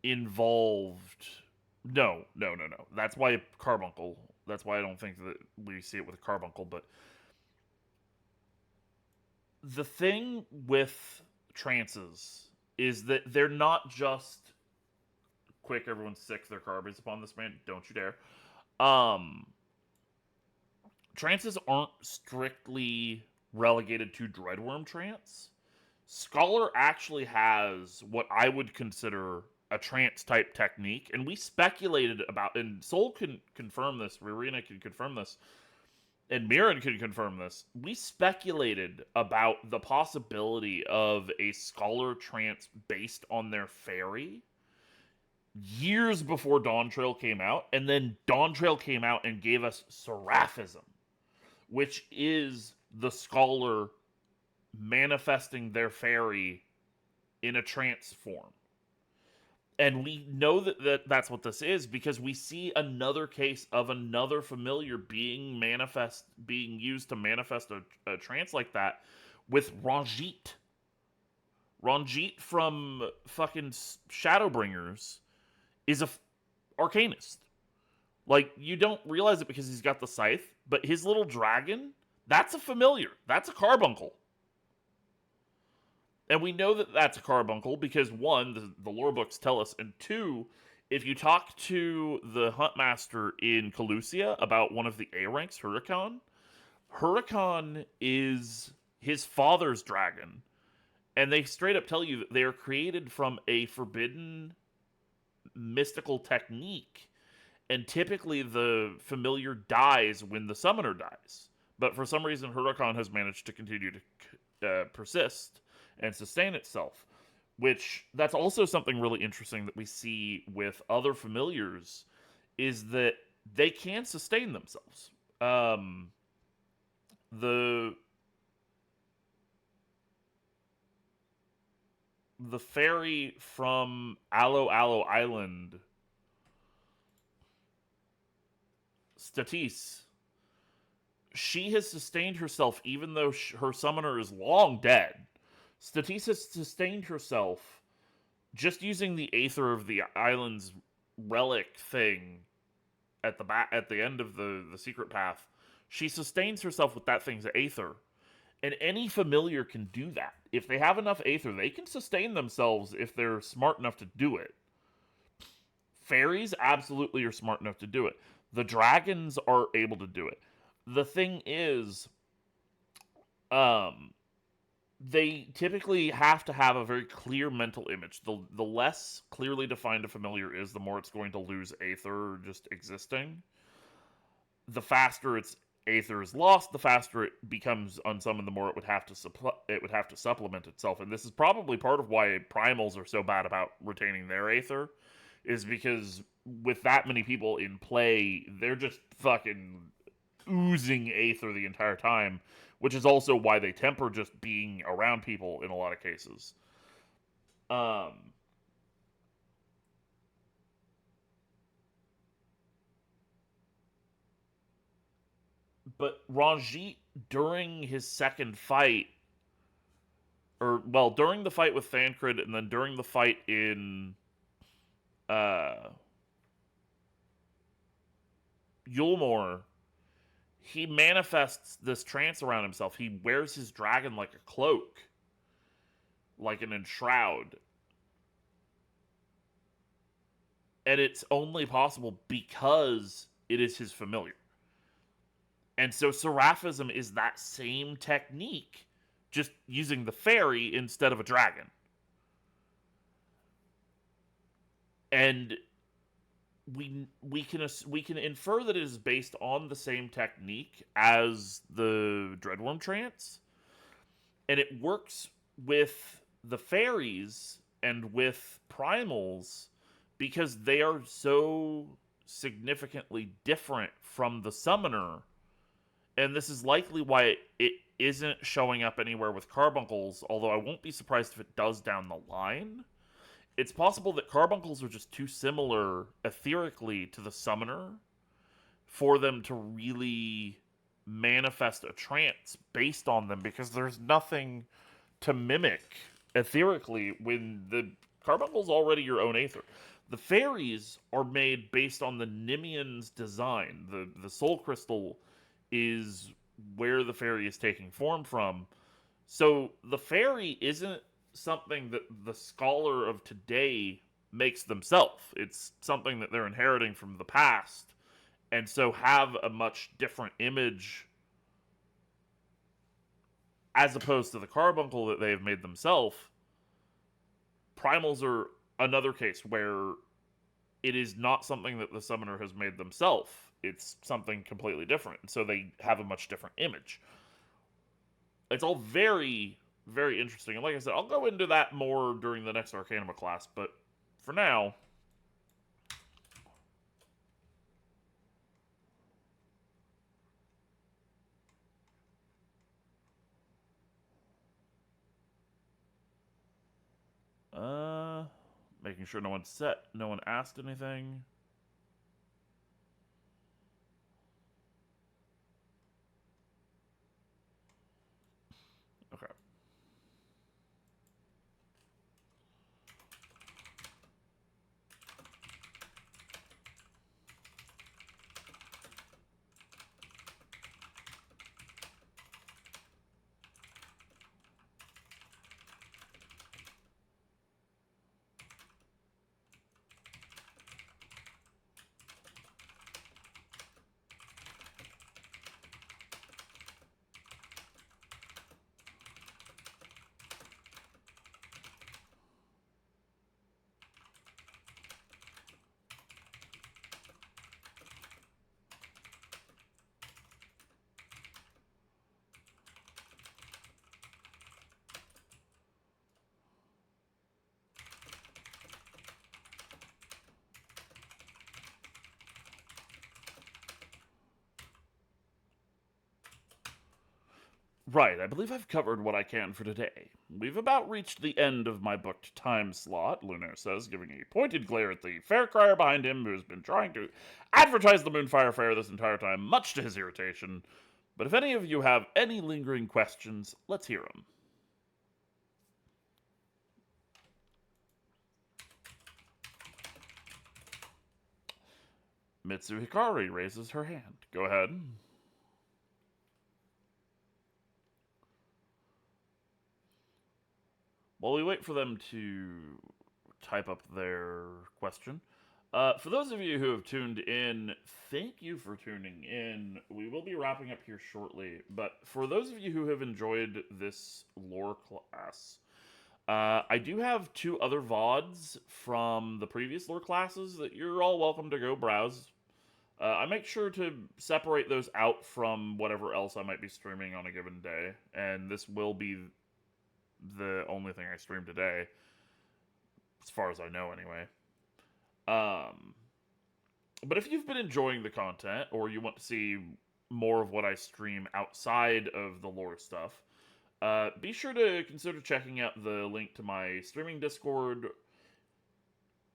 involved. No. That's why Carbuncle. That's why I don't think that we see it with Carbuncle. But the thing with trances is that they're not just quick. Everyone's sick. Their carbons upon this man. Don't you dare. Um, trances aren't strictly relegated to Dreadworm trance. Scholar actually has what I would consider a trance type technique, and we speculated about, and Soul can confirm this, Rarina can confirm this, and Mirren can confirm this. We speculated about the possibility of a Scholar trance based on their fairy years before Dawn Trail came out, and then Dawn Trail came out and gave us Seraphism, which is the Scholar manifesting their fairy in a trance form. And we know that that's what this is because we see another case of another familiar being used to manifest a trance like that with Ranjit. Ranjit from fucking Shadowbringers is a arcanist. Like, you don't realize it because he's got the scythe, but his little dragon, that's a familiar. That's a carbuncle. And we know that that's a carbuncle because, one, the lore books tell us, and two, if you talk to the Huntmaster in Calusia about one of the A ranks, Huracan is his father's dragon. And they straight up tell you that they are created from a forbidden mystical technique. And typically the familiar dies when the summoner dies. But for some reason, Huracan has managed to continue to persist and sustain itself, which that's also something really interesting that we see with other familiars is that they can sustain themselves. The fairy from Aloe Aloe Island, Statis, she has sustained herself even though her summoner is long dead. Statis has sustained herself just using the Aether of the Island's relic thing at the end of the secret path. She sustains herself with that thing's Aether. And any familiar can do that. If they have enough Aether, they can sustain themselves if they're smart enough to do it. Fairies absolutely are smart enough to do it. The dragons are able to do it. The thing is, they typically have to have a very clear mental image. The less clearly defined a familiar is, the more it's going to lose Aether just existing. The faster its Aether is lost, the faster it becomes unsummoned, the more it would have to supplement itself. And this is probably part of why Primals are so bad about retaining their Aether, is because with that many people in play, they're just fucking oozing Aether the entire time, which is also why they temper just being around people in a lot of cases. But Ranjit, during his second fight, during the fight with Thancred, and then during the fight in Yulmore, he manifests this trance around himself. He wears his dragon like a cloak, like an enshroud. And it's only possible because it is his familiar. And so Seraphism is that same technique, just using the fairy instead of a dragon. And we can infer that it is based on the same technique as the Dreadworm trance, and it works with the fairies and with primals because they are so significantly different from the summoner, and this is likely why it isn't showing up anywhere with carbuncles, although I won't be surprised if it does down the line. It's possible that carbuncles are just too similar etherically to the summoner for them to really manifest a trance based on them because there's nothing to mimic etherically when the carbuncle's already your own aether. The fairies are made based on the Nimian's design. The soul crystal is where the fairy is taking form from. So the fairy isn't something that the scholar of today makes themselves. It's something that they're inheriting from the past, and so have a much different image as opposed to the carbuncle that they have made themselves. Primals are another case where it is not something that the summoner has made themselves. It's something completely different. So they have a much different image. It's all very, very interesting. And like I said, I'll go into that more during the next Arcanima class. But for now, uh, making sure no one asked anything. Okay. Right, I believe I've covered what I can for today. We've about reached the end of my booked time slot, Lunaire says, giving a pointed glare at the fair crier behind him who has been trying to advertise the Moonfire Fair this entire time, much to his irritation. But if any of you have any lingering questions, let's hear them. Mitsu Hikari raises her hand. Go ahead. While we wait for them to type up their question, for those of you who have tuned in, thank you for tuning in. We will be wrapping up here shortly, but for those of you who have enjoyed this lore class, I do have 2 other VODs from the previous lore classes that you're all welcome to go browse. I make sure to separate those out from whatever else I might be streaming on a given day, and this will be the only thing I streamed today, as far as I know, anyway. But if you've been enjoying the content, or you want to see more of what I stream outside of the lore stuff, be sure to consider checking out the link to my streaming Discord,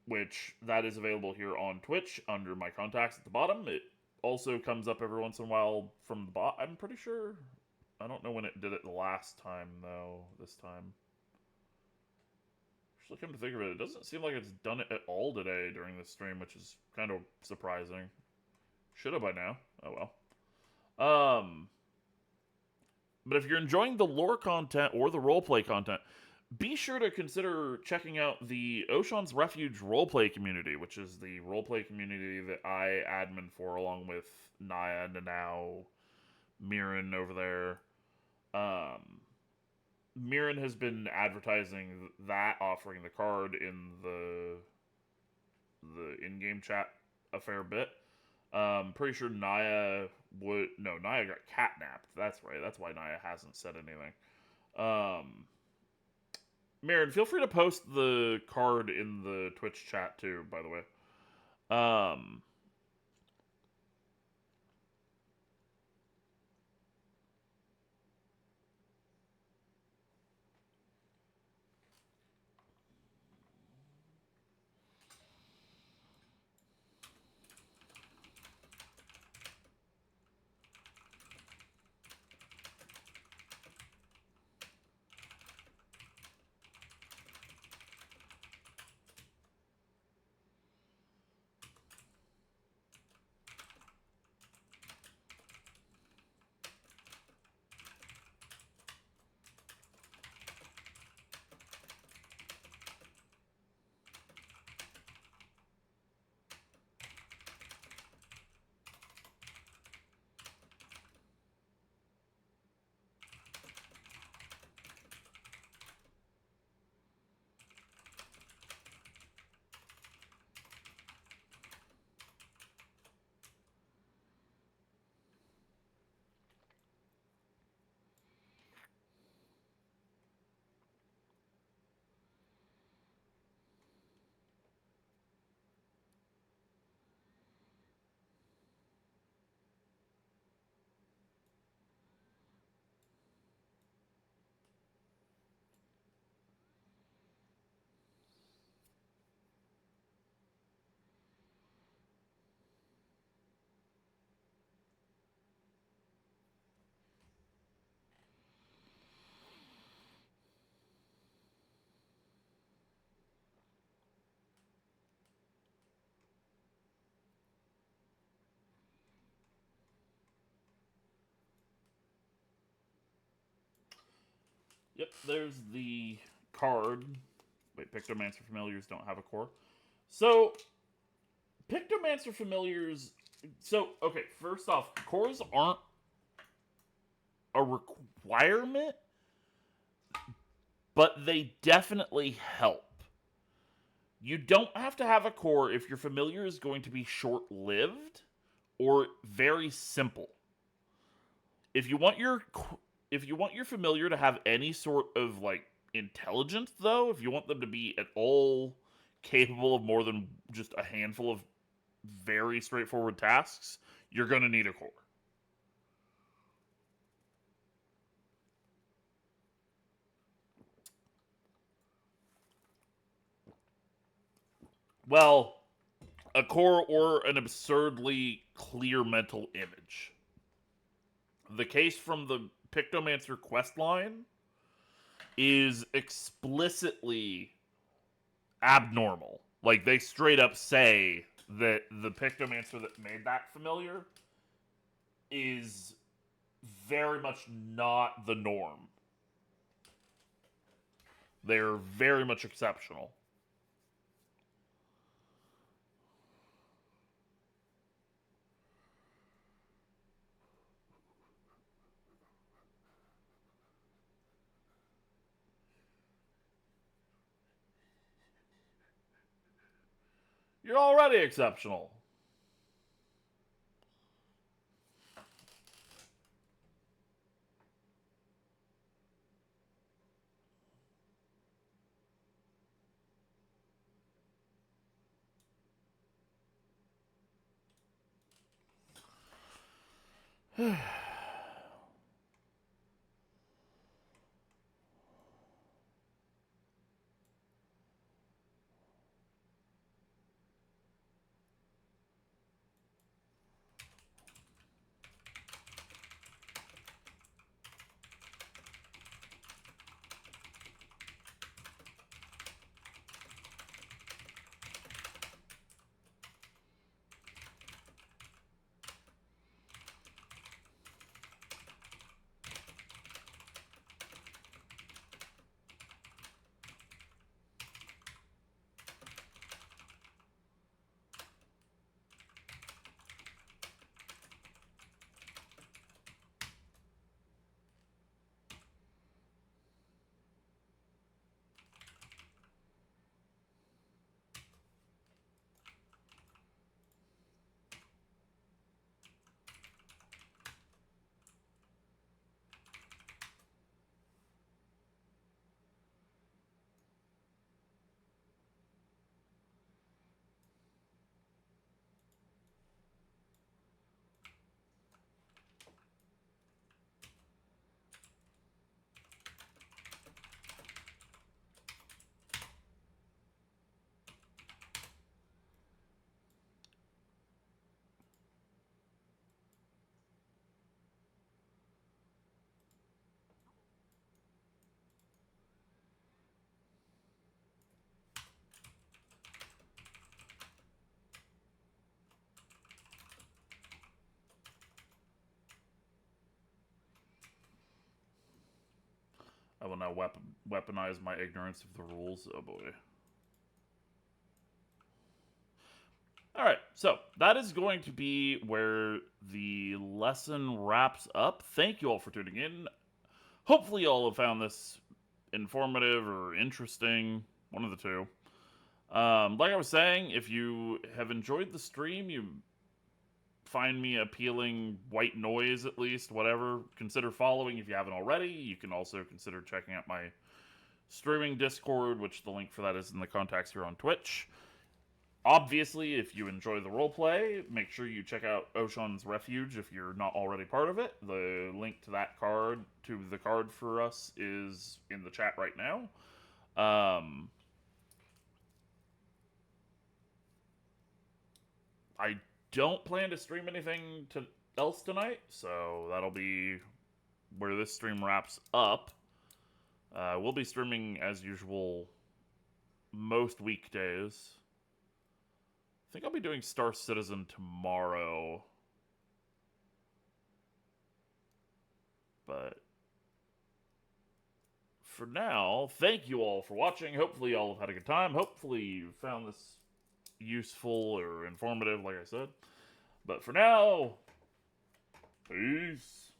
which that is available here on Twitch under my contacts at the bottom. It also comes up every once in a while from the bot. I'm pretty sure. I don't know when it did it the last time, though, this time. Actually, come to think of it, it doesn't seem like it's done it at all today during this stream, which is kind of surprising. Should have by now. Oh well. But if you're enjoying the lore content or the roleplay content, be sure to consider checking out the Ocean's Refuge roleplay community, which is the roleplay community that I admin for along with Naya, Nanao, Mirren over there. Mirren has been advertising that, offering the card in the in-game chat a fair bit. Pretty sure Naya would... No, Naya got catnapped. That's right. That's why Naya hasn't said anything. Mirren, feel free to post the card in the Twitch chat too, by the way. Yep, there's the card. Wait, Pictomancer Familiars don't have a core. So, Pictomancer Familiars. So, okay, first off, cores aren't a requirement, but they definitely help. You don't have to have a core if your familiar is going to be short lived or very simple. If you want your familiar to have any sort of like intelligence though, if you want them to be at all capable of more than just a handful of very straightforward tasks, you're going to need a core. Well, a core or an absurdly clear mental image. The case from the Pictomancer quest line is explicitly abnormal. Like they straight up say that the Pictomancer that made that familiar is very much not the norm. They're very much exceptional. You're already exceptional. I will now weaponize my ignorance of the rules. Oh boy. Alright, so that is going to be where the lesson wraps up. Thank you all for tuning in. Hopefully, you all have found this informative or interesting. One of the two. Like I was saying, if you have enjoyed the stream, you find me appealing, white noise at least, whatever, consider following if you haven't already. You can also consider checking out my streaming Discord, which the link for that is in the contacts here on Twitch. Obviously, if you enjoy the roleplay, make sure you check out Oshan's Refuge if you're not already part of it. The link to that card, to the card for us, is in the chat right now. I don't plan to stream anything else tonight, so that'll be where this stream wraps up. We'll be streaming as usual most weekdays. I think I'll be doing Star Citizen tomorrow. But for now, thank you all for watching. Hopefully, y'all have had a good time. Hopefully, you found this useful or informative, like I said. But for now, peace.